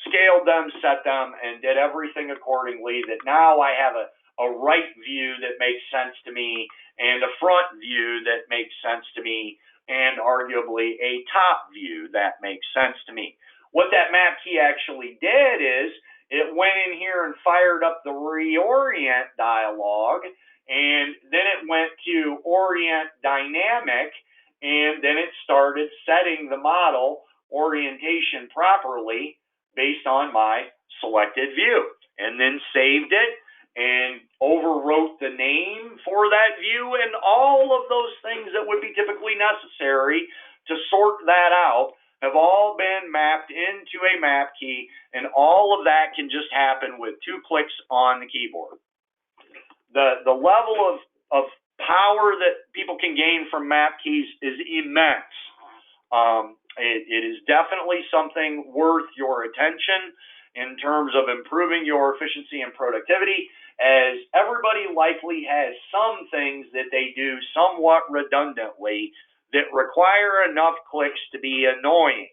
scaled them, set them, and did everything accordingly, that now I have a right view that makes sense to me, and a front view that makes sense to me, and arguably a top view that makes sense to me. What that map key actually did is it went in here and fired up the reorient dialog, and then it went to orient dynamic, and then it started setting the model orientation properly based on my selected view, and then saved it and overwrote the name for that view, and all of those things that would be typically necessary to sort that out have all been mapped into a map key, and all of that can just happen with 2 clicks on the keyboard. The level of power that people can gain from map keys is immense. It is definitely something worth your attention in terms of improving your efficiency and productivity, as everybody likely has some things that they do somewhat redundantly that require enough clicks to be annoying.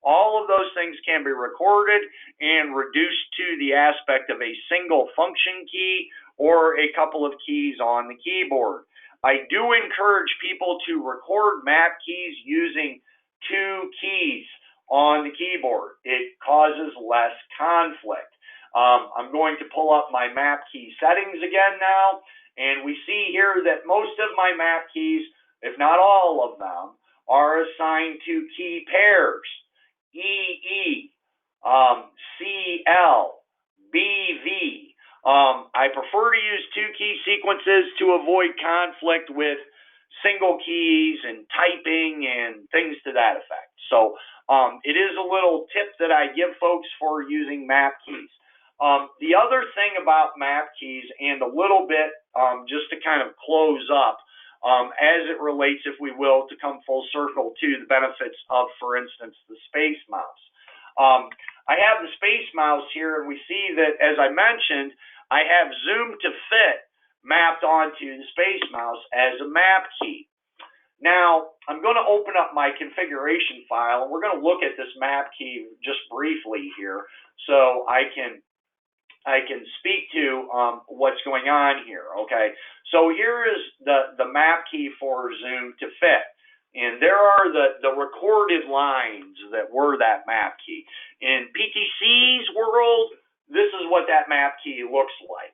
All of those things can be recorded and reduced to the aspect of a single function key or a couple of keys on the keyboard. I do encourage people to record MapKeys using 2 keys on the keyboard. It causes less conflict. I'm going to pull up my MapKey settings again now, and we see here that most of my MapKeys, if not all of them, are assigned to key pairs: EE, CL, BV. I prefer to use 2 key sequences to avoid conflict with single keys and typing and things to that effect. So it is a little tip that I give folks for using MapKeys. The other thing about MapKeys, and a little bit just to kind of close up, as it relates, if we will, to come full circle to the benefits of, for instance, the Space Mouse. I have the Space Mouse here, and we see that, as I mentioned, I have Zoom to Fit mapped onto the Space Mouse as a map key. Now, I'm going to open up my configuration file, and we're going to look at this map key just briefly here, so I can speak to what's going on here. Okay, so here is the map key for Zoom to Fit. And there are the recorded lines that were that map key. In PTC's world, this is what that map key looks like.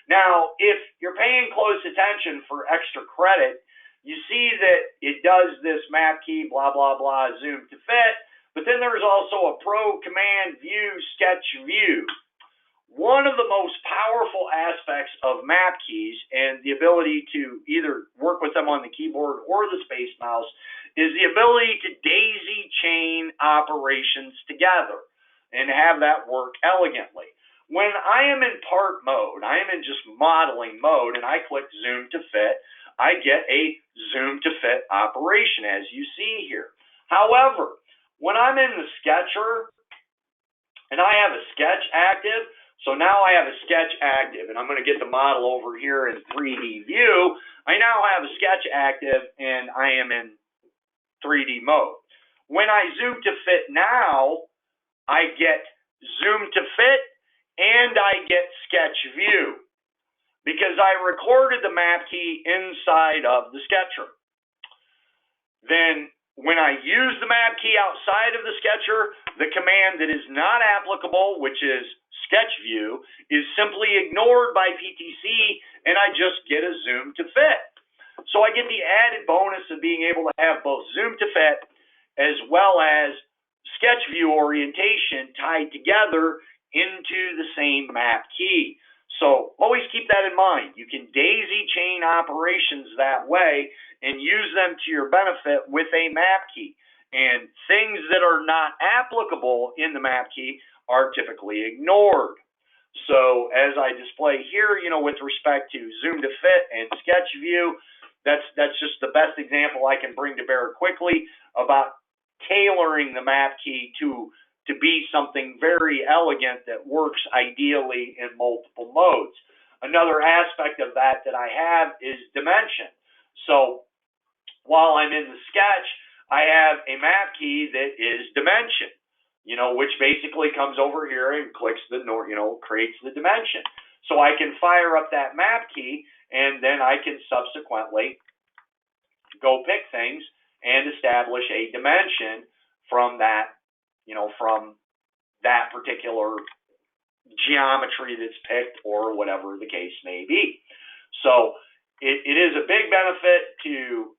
Now, if you're paying close attention for extra credit, you see that it does this map key, blah, blah, blah, Zoom to Fit, but then there's also a Pro Command View Sketch View. One of the most powerful aspects of MapKeys and the ability to either work with them on the keyboard or the Space Mouse is the ability to daisy chain operations together and have that work elegantly. When I am in part mode, I am in just modeling mode, and I click Zoom to Fit, I get a Zoom to Fit operation, as you see here. However, when I'm in the sketcher and I have a sketch active, so now I have a sketch active, and I'm going to get the model over here in 3D view. I now have a sketch active, and I am in 3D mode. When I Zoom to Fit now, I get Zoom to Fit, and I get Sketch View, because I recorded the map key inside of the sketcher. Then when I use the map key outside of the sketcher, the command that is not applicable, which is Sketch View, is simply ignored by PTC, and I just get a Zoom to Fit. So I get the added bonus of being able to have both Zoom to Fit as well as Sketch View orientation tied together into the same map key. So always keep that in mind. You can daisy chain operations that way and use them to your benefit with a map key. And things that are not applicable in the map key are typically ignored. So as I display here, with respect to Zoom to Fit and Sketch View, that's just the best example I can bring to bear quickly about tailoring the map key to be something very elegant that works ideally in multiple modes. Another aspect of that I have is dimension. So while I'm in the sketch, I have a map key that is dimension, which basically comes over here and clicks creates the dimension. So I can fire up that map key, and then I can subsequently go pick things and establish a dimension from that, from that particular geometry that's picked, or whatever the case may be. So it is a big benefit to,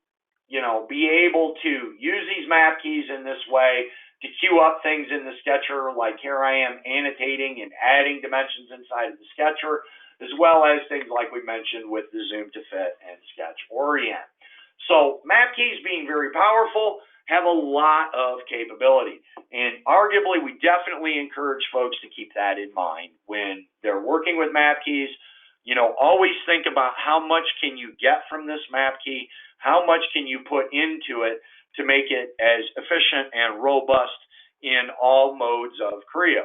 be able to use these map keys in this way to queue up things in the sketcher, like here I am annotating and adding dimensions inside of the sketcher, as well as things like we mentioned with the Zoom to Fit and Sketch Orient. So map keys, being very powerful, have a lot of capability, and arguably we definitely encourage folks to keep that in mind when they're working with map keys. Always think about how much can you get from this map key, how much can you put into it to make it as efficient and robust in all modes of Creo.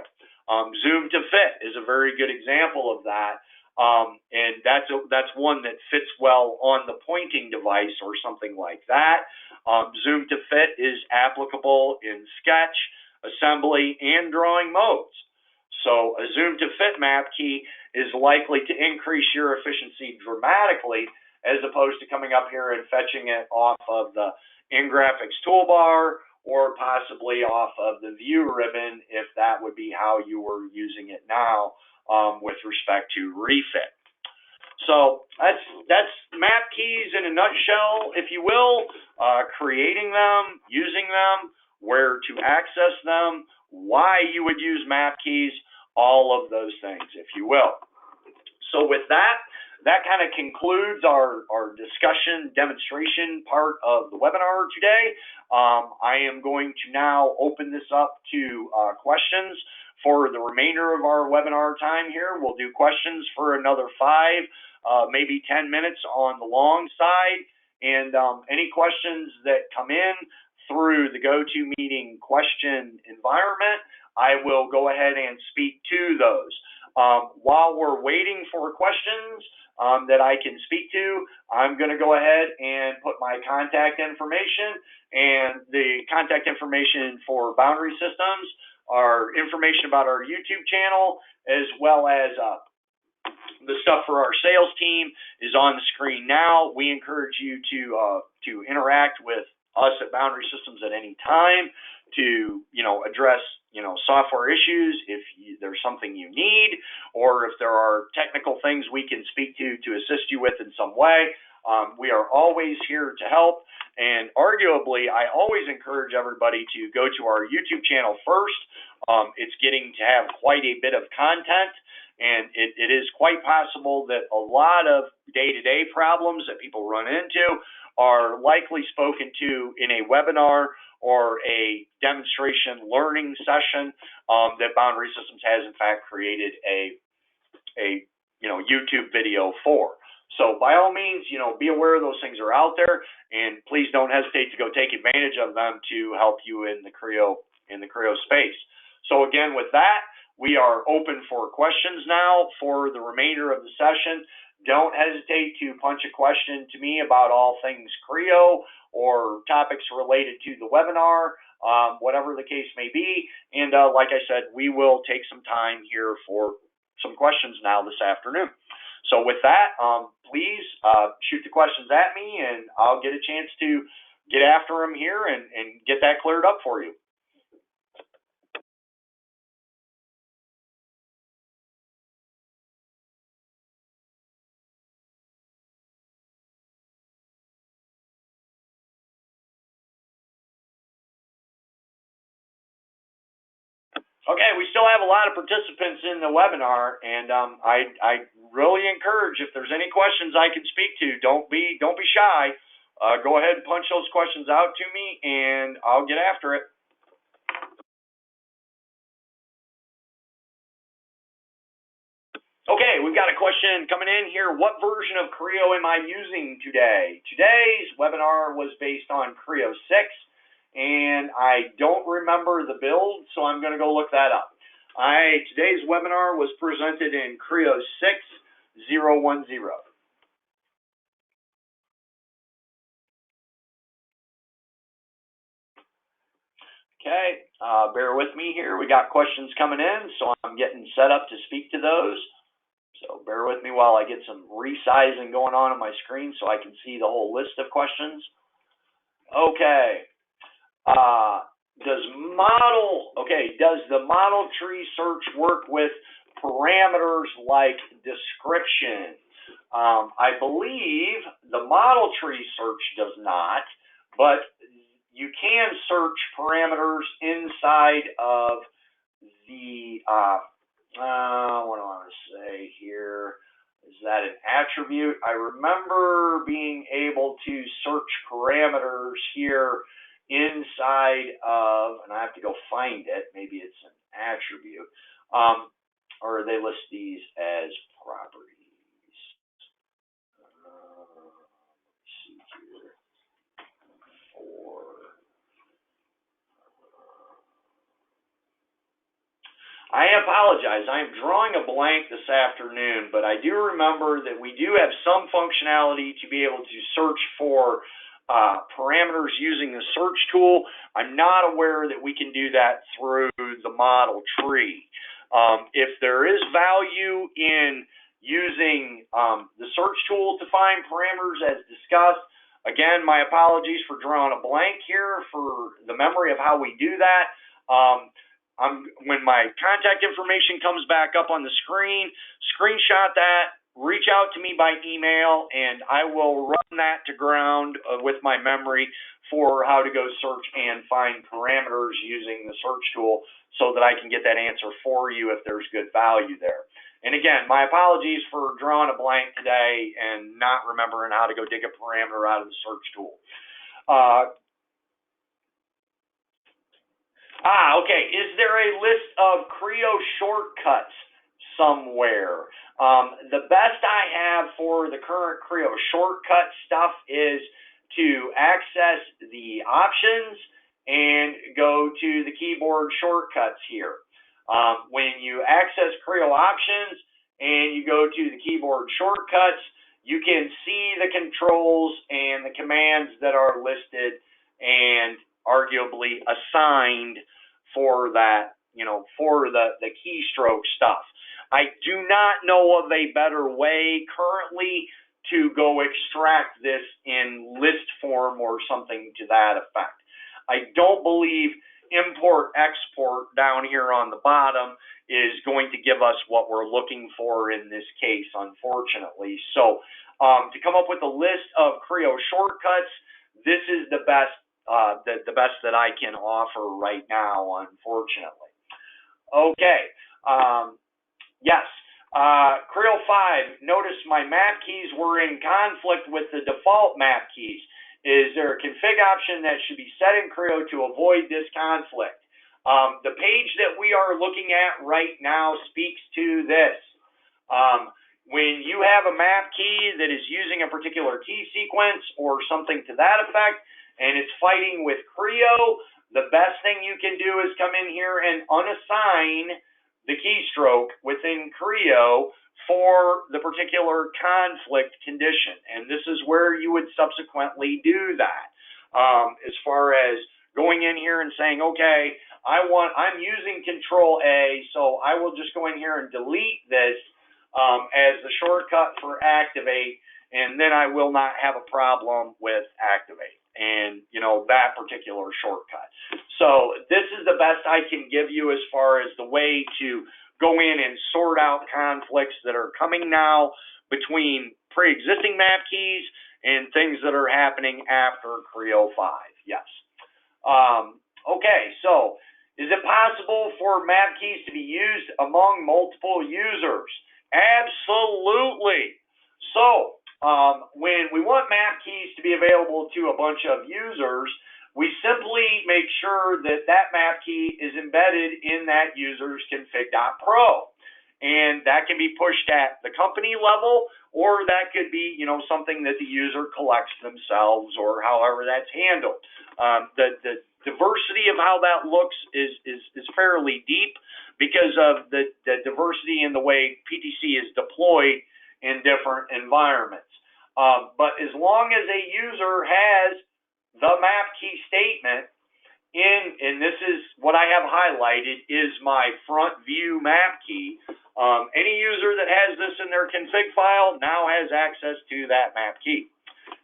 Zoom to Fit is a very good example of that. And that's one that fits well on the pointing device or something like that. Zoom to Fit is applicable in Sketch, Assembly, and Drawing modes. So a Zoom to Fit map key is likely to increase your efficiency dramatically as opposed to coming up here and fetching it off of the in-graphics toolbar or possibly off of the view ribbon if that would be how you were using it now with respect to refit. So that's MapKeys in a nutshell, if you will, creating them, using them, where to access them, why you would use MapKeys, all of those things, if you will. So with that kind of concludes our discussion demonstration part of the webinar today. I am going to now open this up to questions for the remainder of our webinar time here. We'll do questions for another 5, maybe 10 minutes on the long side. And any questions that come in through the GoToMeeting question environment, I will go ahead and speak to those. While we're waiting for questions that I can speak to, I'm going to go ahead and put my contact information, and the contact information for Boundary Systems, our information about our YouTube channel, as well as the stuff for our sales team is on the screen now. We encourage you to interact with us at Boundary Systems at any time to address software issues if there's something you need, or if there are technical things we can speak to assist you with in some way. We are always here to help, and arguably I always encourage everybody to go to our YouTube channel first. It's getting to have quite a bit of content, and it is quite possible that a lot of day-to-day problems that people run into are likely spoken to in a webinar or a demonstration learning session that Boundary Systems has in fact created a YouTube video for. So by all means, be aware those things are out there, and please don't hesitate to go take advantage of them to help you in the Creo space. So again, with that, we are open for questions now for the remainder of the session. Don't hesitate to punch a question to me about all things Creo or topics related to the webinar, whatever the case may be. And like I said, we will take some time here for some questions now this afternoon. So with that, please shoot the questions at me, and I'll get a chance to get after them here and get that cleared up for you. Okay, we still have a lot of participants in the webinar, and I really encourage, if there's any questions I can speak to, don't be shy. Go ahead and punch those questions out to me, and I'll get after it. Okay, we've got a question coming in here. What version of Creo am I using today? Today's webinar was based on Creo 6. And I don't remember the build, so I'm going to go look that up. Today's webinar was presented in Creo 6.0.10. Okay, bear with me here. We got questions coming in, so I'm getting set up to speak to those. So bear with me while I get some resizing going on my screen so I can see the whole list of questions. Okay. Does the model tree search work with parameters like description? I believe the model tree search does not, but you can search parameters inside of the, what do I want to say here? Is that an attribute? I remember being able to search parameters here inside of, and I have to go find it, maybe it's an attribute, or they list these as properties. Let's see here. I apologize, I am drawing a blank this afternoon, but I do remember that we do have some functionality to be able to search for parameters using the search tool. I'm not aware that we can do that through the model tree. If there is value in using the search tool to find parameters as discussed. Again, my apologies for drawing a blank here for the memory of how we do that. When my contact information comes back up on the screen, screenshot that, reach out to me by email, and I will run that to ground with my memory for how to go search and find parameters using the search tool so that I can get that answer for you if there's good value there. And again, my apologies for drawing a blank today and not remembering how to go dig a parameter out of the search tool. Okay. Is there a list of Creo shortcuts somewhere? The best I have for the current Creo shortcut stuff is to access the options and go to the keyboard shortcuts here. When you access Creo options and you go to the keyboard shortcuts, you can see the controls and the commands that are listed and arguably assigned for that, for the keystroke stuff. I do not know of a better way currently to go extract this in list form or something to that effect. I don't believe import export down here on the bottom is going to give us what we're looking for in this case, unfortunately. So to come up with a list of Creo shortcuts, this is the best that I can offer right now, unfortunately. Okay. Yes. Creo 5, notice my map keys were in conflict with the default map keys. Is there a config option that should be set in Creo to avoid this conflict? The page that we are looking at right now speaks to this. When you have a map key that is using a particular key sequence or something to that effect, and it's fighting with Creo, the best thing you can do is come in here and unassign the keystroke within Creo for the particular conflict condition. And this is where you would subsequently do that. As far as going in here and saying, okay, I'm using Control A, so I will just go in here and delete this as the shortcut for activate, and then I will not have a problem with activate and that particular shortcut. So this is the best I can give you as far as the way to go in and sort out conflicts that are coming now between pre-existing map keys and things that are happening after Creo 5. Yes. Okay, so is it possible for map keys to be used among multiple users? Absolutely. So when we want map keys to be available to a bunch of users, we simply make sure that that map key is embedded in that user's config.pro. And that can be pushed at the company level, or that could be, something that the user collects themselves, or however that's handled. The diversity of how that looks is fairly deep because of the diversity in the way PTC is deployed in different environments. But as long as a user has the map key statement and this is what I have highlighted, is my front view map key. Any user that has this in their config file now has access to that map key.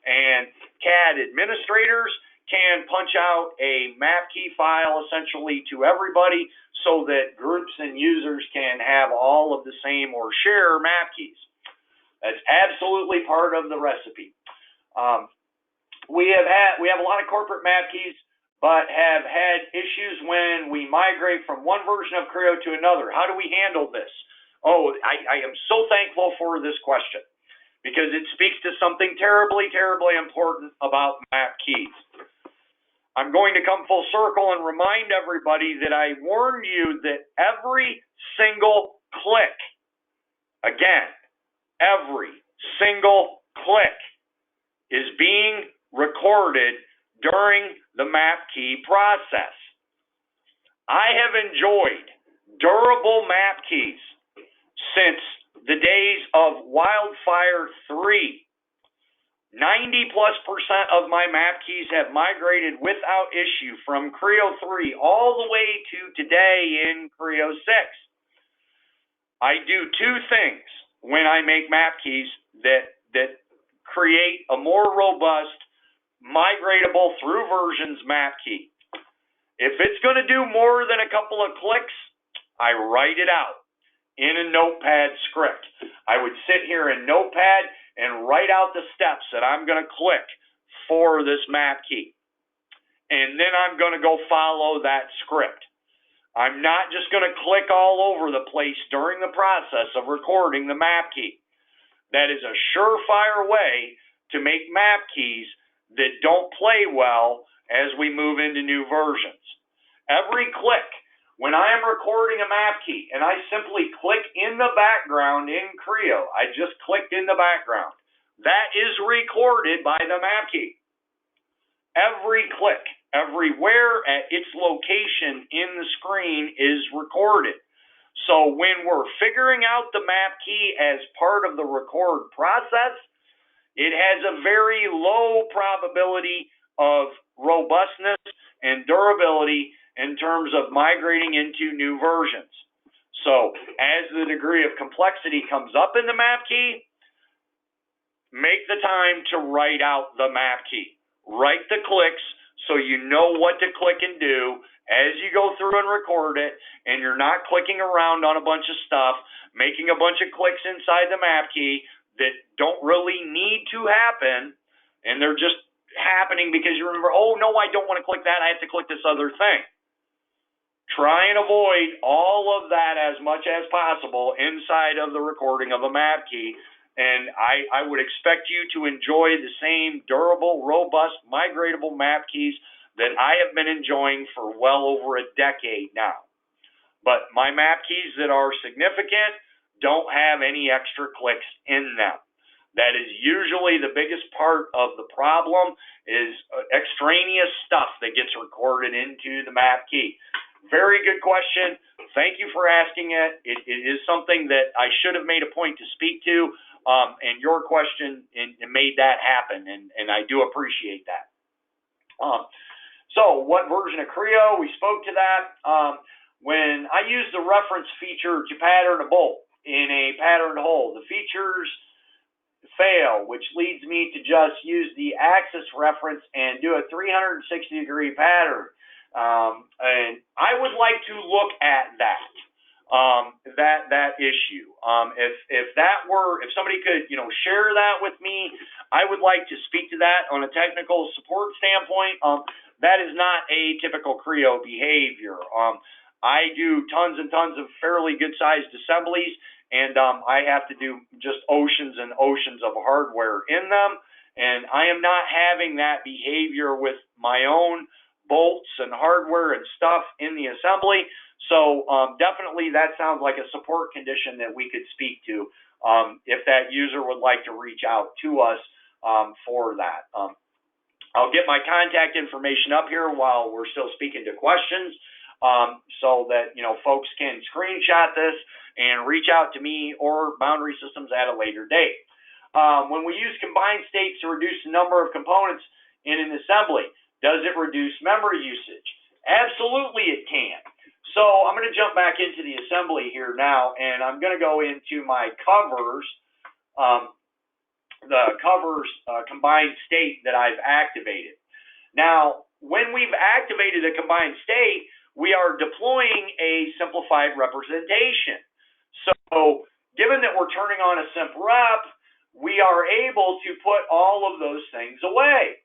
And CAD administrators can punch out a map key file essentially to everybody so that groups and users can have all of the same or share map keys. That's absolutely part of the recipe. We have a lot of corporate map keys, but have had issues when we migrate from one version of Creo to another. How do we handle this? Oh, I am so thankful for this question because it speaks to something terribly, terribly important about map keys. I'm going to come full circle and remind everybody that I warned you that every single click, again, every single click is being recorded during the map key process. I have enjoyed durable map keys since the days of Wildfire 3. 90+% of my map keys have migrated without issue from Creo 3 all the way to today in Creo 6. I do two things. when I make MapKeys that create a more robust, migratable through versions MapKey. If it's going to do more than a couple of clicks, I write it out in a notepad script. I would sit here in Notepad and write out the steps that I'm going to click for this MapKey. And then I'm going to go follow that script. I'm not just going to click all over the place during the process of recording the MapKey. That is a surefire way to make MapKeys that don't play well as we move into new versions. Every click, when I am recording a MapKey and I simply click in the background in Creo, I just clicked in the background, that is recorded by the MapKey. Every click, everywhere at its location in the screen is recorded. So when we're figuring out the MapKey as part of the record process, it has a very low probability of robustness and durability in terms of migrating into new versions. So as the degree of complexity comes up in the MapKey, make the time to write out the MapKey. Write the clicks so you know what to click and do as you go through and record it, and you're not clicking around on a bunch of stuff, making a bunch of clicks inside the MapKey that don't really need to happen, and they're just happening because you remember, oh, no, I don't want to click that. I have to click this other thing. Try and avoid all of that as much as possible inside of the recording of a MapKey. And I would expect you to enjoy the same durable, robust, migratable MapKeys that I have been enjoying for well over a decade now. But my MapKeys that are significant don't have any extra clicks in them. That is usually the biggest part of the problem, is extraneous stuff that gets recorded into the MapKey. Very good question. Thank you for asking it. It is something that I should have made a point to speak to. And your question made that happen, and I do appreciate that. So what version of Creo? We spoke to that. When I use the reference feature to pattern a bolt in a patterned hole, the features fail, which leads me to just use the axis reference and do a 360-degree pattern. And I would like to look at that. That issue. If somebody could, share that with me, I would like to speak to that on a technical support standpoint. That is not a typical Creo behavior. I do tons and tons of fairly good-sized assemblies, and I have to do just oceans and oceans of hardware in them, and I am not having that behavior with my own bolts and hardware and stuff in the assembly. So definitely that sounds like a support condition that we could speak to if that user would like to reach out to us for that. I'll get my contact information up here while we're still speaking to questions so that folks can screenshot this and reach out to me or Boundary Systems at a later date. When we use combined states to reduce the number of components in an assembly, does it reduce memory usage? Absolutely it can. So I'm going to jump back into the assembly here now, and I'm going to go into my covers, the covers combined state that I've activated. Now, when we've activated a combined state, we are deploying a simplified representation. So given that we're turning on a simp rep, we are able to put all of those things away.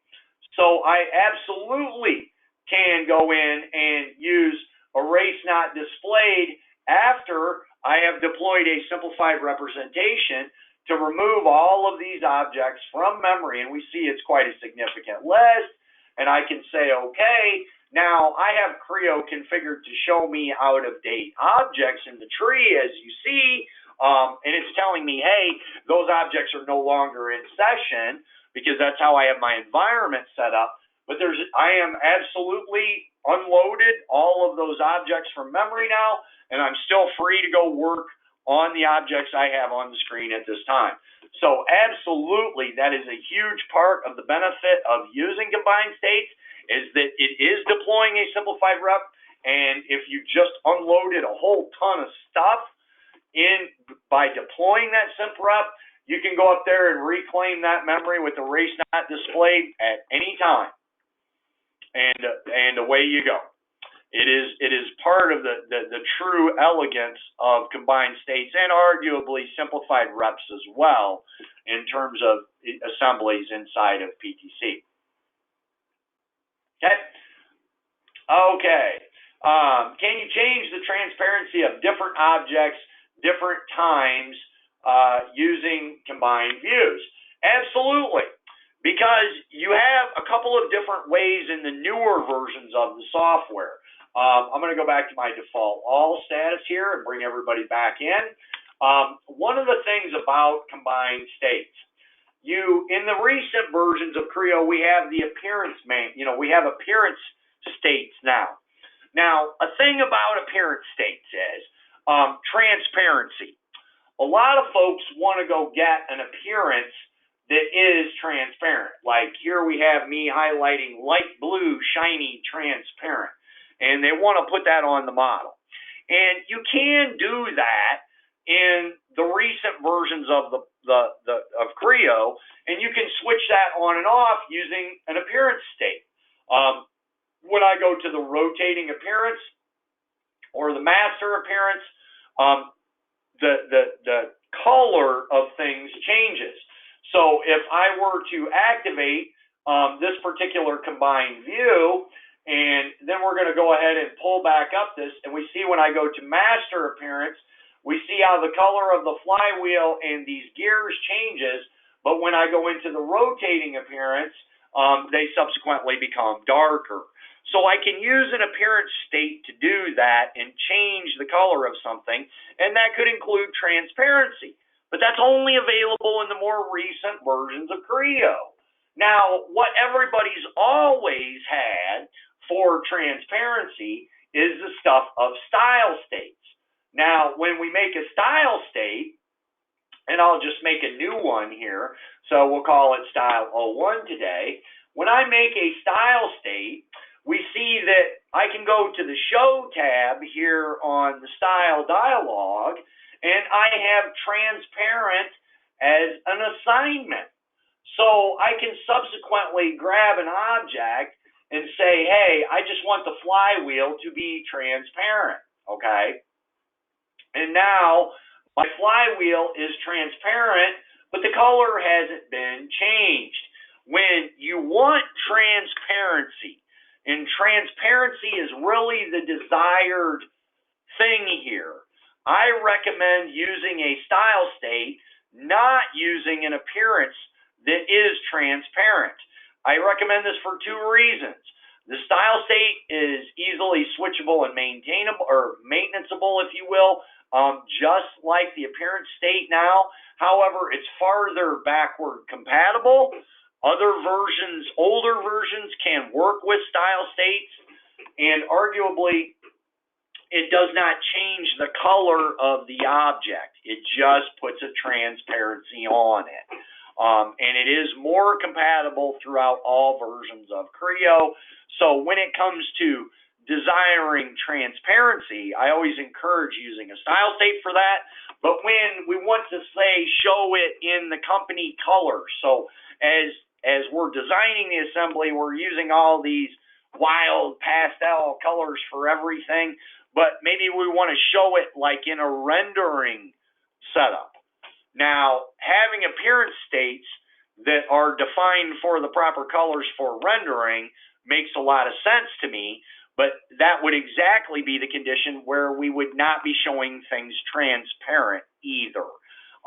So I absolutely can go in and use erase not displayed after I have deployed a simplified representation to remove all of these objects from memory, and we see it's quite a significant list, and I can say okay. Now I have Creo configured to show me out-of-date objects in the tree, as you see, and it's telling me, hey, those objects are no longer in session because that's how I have my environment set up. But I am absolutely unloaded all of those objects from memory now, and I'm still free to go work on the objects I have on the screen at this time. So absolutely, that is a huge part of the benefit of using combined states, is that it is deploying a simplified rep, and if you just unloaded a whole ton of stuff, by deploying that simp-rep, you can go up there and reclaim that memory with the race not displayed at any time, and away you go. It is part of the true elegance of combined states and arguably simplified reps as well in terms of assemblies inside of PTC. Okay. Can you change the transparency of different objects, different times using combined views? Absolutely. Because you have a couple of different ways in the newer versions of the software. I'm going to go back to my default all status here and bring everybody back in. One of the things about combined states, in the recent versions of Creo, we have the appearance we have appearance states now. Now, a thing about appearance states is transparency. A lot of folks want to go get an appearance that is transparent. Like here we have me highlighting light blue, shiny, transparent. And they want to put that on the model. And you can do that in the recent versions of of Creo, and you can switch that on and off using an appearance state. When I go to the rotating appearance or the master appearance, the color of things changes. So if I were to activate this particular combined view, and then we're going to go ahead and pull back up this, and we see when I go to master appearance, we see how the color of the flywheel and these gears changes, but when I go into the rotating appearance, they subsequently become darker. So I can use an appearance state to do that and change the color of something, and that could include transparency. But that's only available in the more recent versions of Creo. Now, what everybody's always had for transparency is the stuff of style states. Now, when we make a style state, and I'll just make a new one here, so we'll call it style 01 today. When I make a style state, we see that I can go to the show tab here on the style dialog, and I have transparent as an assignment. So I can subsequently grab an object and say, hey, I just want the flywheel to be transparent, okay? And now my flywheel is transparent, but the color hasn't been changed. When you want transparency, and transparency is really the desired thing here, I recommend using a style state, not using an appearance that is transparent. I recommend this for two reasons. The style state is easily switchable and maintainable, or maintenanceable, if you will, just like the appearance state now. However, it's farther backward compatible. Other versions, older versions, can work with style states, and arguably, it does not change the color of the object. It just puts a transparency on it. And it is more compatible throughout all versions of Creo. So when it comes to desiring transparency, I always encourage using a style state for that. But when we want to say show it in the company color, so as we're designing the assembly, we're using all these wild pastel colors for everything, but maybe we want to show it like in a rendering setup. Now, having appearance states that are defined for the proper colors for rendering makes a lot of sense to me, but that would exactly be the condition where we would not be showing things transparent either.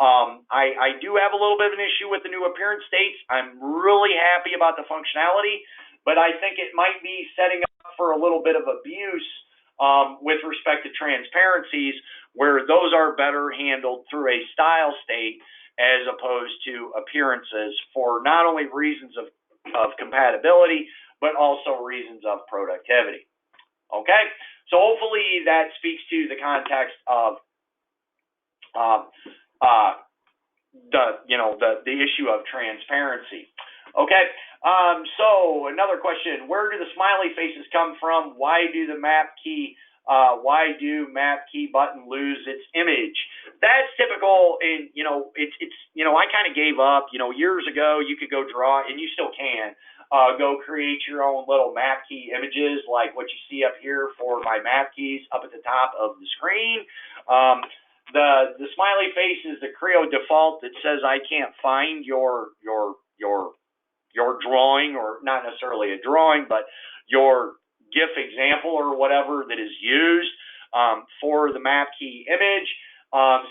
I do have a little bit of an issue with the new appearance states. I'm really happy about the functionality, but I think it might be setting up for a little bit of abuse with respect to transparencies, where those are better handled through a style state as opposed to appearances for not only reasons of compatibility, but also reasons of productivity. Okay, so hopefully that speaks to the context of the issue of transparency. Okay, so another question: where do the smiley faces come from? Why do the map key Why do map key button lose its image? That's typical, and it's I kind of gave up. Years ago you could go draw, and you still can go create your own little map key images, like what you see up here for my map keys up at the top of the screen. The smiley face is the Creo default that says I can't find your drawing, or not necessarily a drawing, but your GIF example or whatever that is used for the map key image.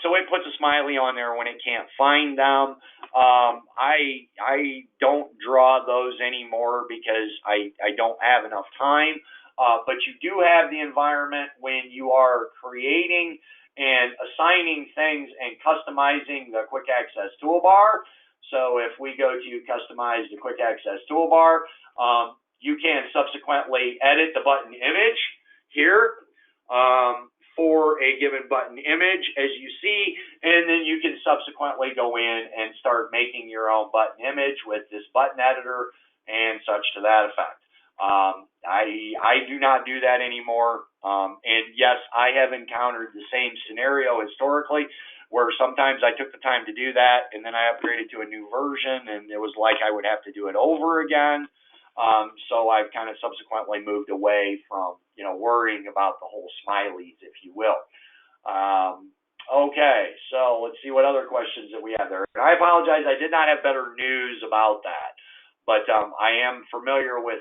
So it puts a smiley on there when it can't find them. I don't draw those anymore because I don't have enough time. But you do have the environment when you are creating and assigning things and customizing the quick access toolbar. So if we go to customize the quick access toolbar, you can subsequently edit the button image here for a given button image, as you see, and then you can subsequently go in and start making your own button image with this button editor and such to that effect. I do not do that anymore, and yes, I have encountered the same scenario historically, where sometimes I took the time to do that, and then I upgraded to a new version, and it was like I would have to do it over again. So I've kind of subsequently moved away from, worrying about the whole smileys, if you will. Okay, so let's see what other questions that we have there. And I apologize, I did not have better news about that, but I am familiar with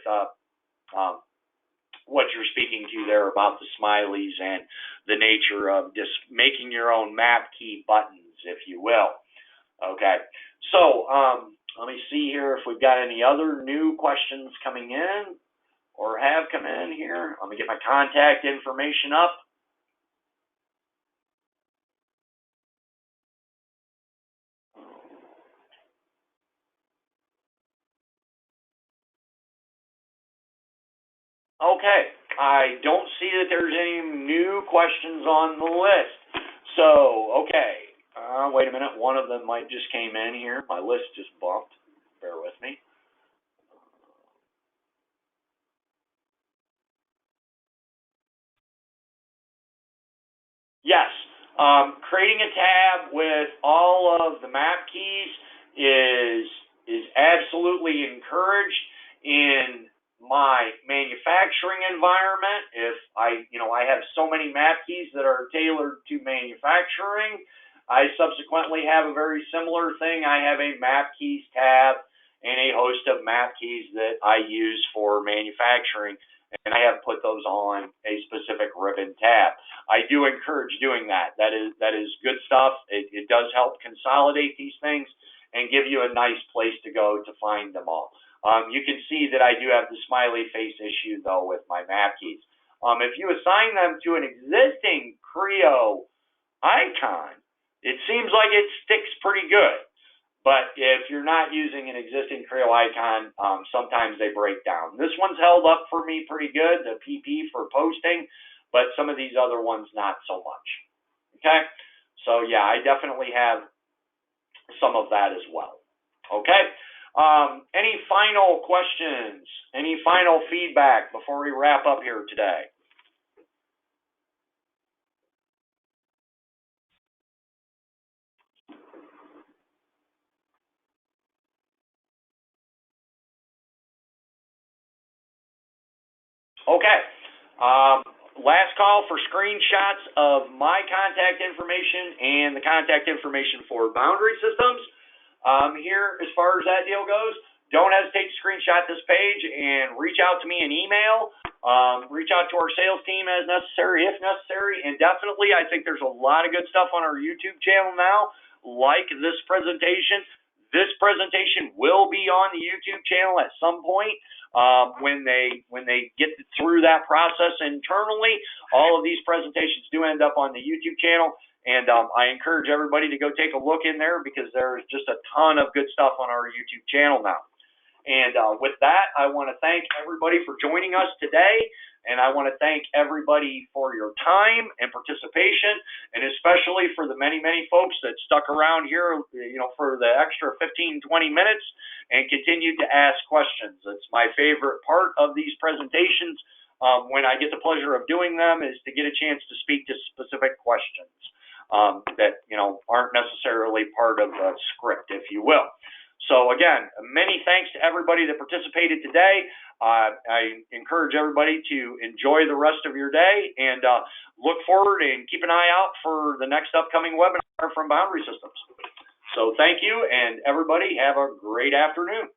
what you're speaking to there about the smileys and the nature of just making your own map key buttons, if you will. Okay, so let me see here if we've got any other new questions coming in or have come in here. Let me get my contact information up. Okay, I don't see that there's any new questions on the list. So, okay, wait a minute. One of them might just came in here. My list just bumped. Bear with me. Yes, creating a tab with all of the map keys is absolutely encouraged in my manufacturing environment. If I have so many map keys that are tailored to manufacturing, I subsequently have a very similar thing. I have a map keys tab and a host of map keys that I use for manufacturing, and I have put those on a specific ribbon tab. I do encourage doing that. That is good stuff. It does help consolidate these things and give you a nice place to go to find them all. You can see that I do have the smiley face issue, though, with my map keys. If you assign them to an existing Creo icon, it seems like it sticks pretty good. But if you're not using an existing Creo icon, sometimes they break down. This one's held up for me pretty good, the PP for posting, but some of these other ones not so much. Okay? So, yeah, I definitely have some of that as well. Okay? Any final questions? Any final feedback before we wrap up here today? Okay. Last call for screenshots of my contact information and the contact information for Boundary Systems. Here, as far as that deal goes, don't hesitate to screenshot this page and reach out to me in email. Reach out to our sales team as necessary, if necessary. And definitely, I think there's a lot of good stuff on our YouTube channel now, like this presentation. This presentation will be on the YouTube channel at some point. When they get through that process internally, all of these presentations do end up on the YouTube channel, and I encourage everybody to go take a look in there because there's just a ton of good stuff on our YouTube channel now. And with that, I want to thank everybody for joining us today, and I want to thank everybody for your time and participation, and especially for the many, many folks that stuck around here, for the extra 15, 20 minutes and continued to ask questions. It's my favorite part of these presentations, when I get the pleasure of doing them is to get a chance to speak to specific questions that, aren't necessarily part of the script, if you will. So again, many thanks to everybody that participated today. I encourage everybody to enjoy the rest of your day and look forward and keep an eye out for the next upcoming webinar from Boundary Systems. So thank you, and everybody have a great afternoon.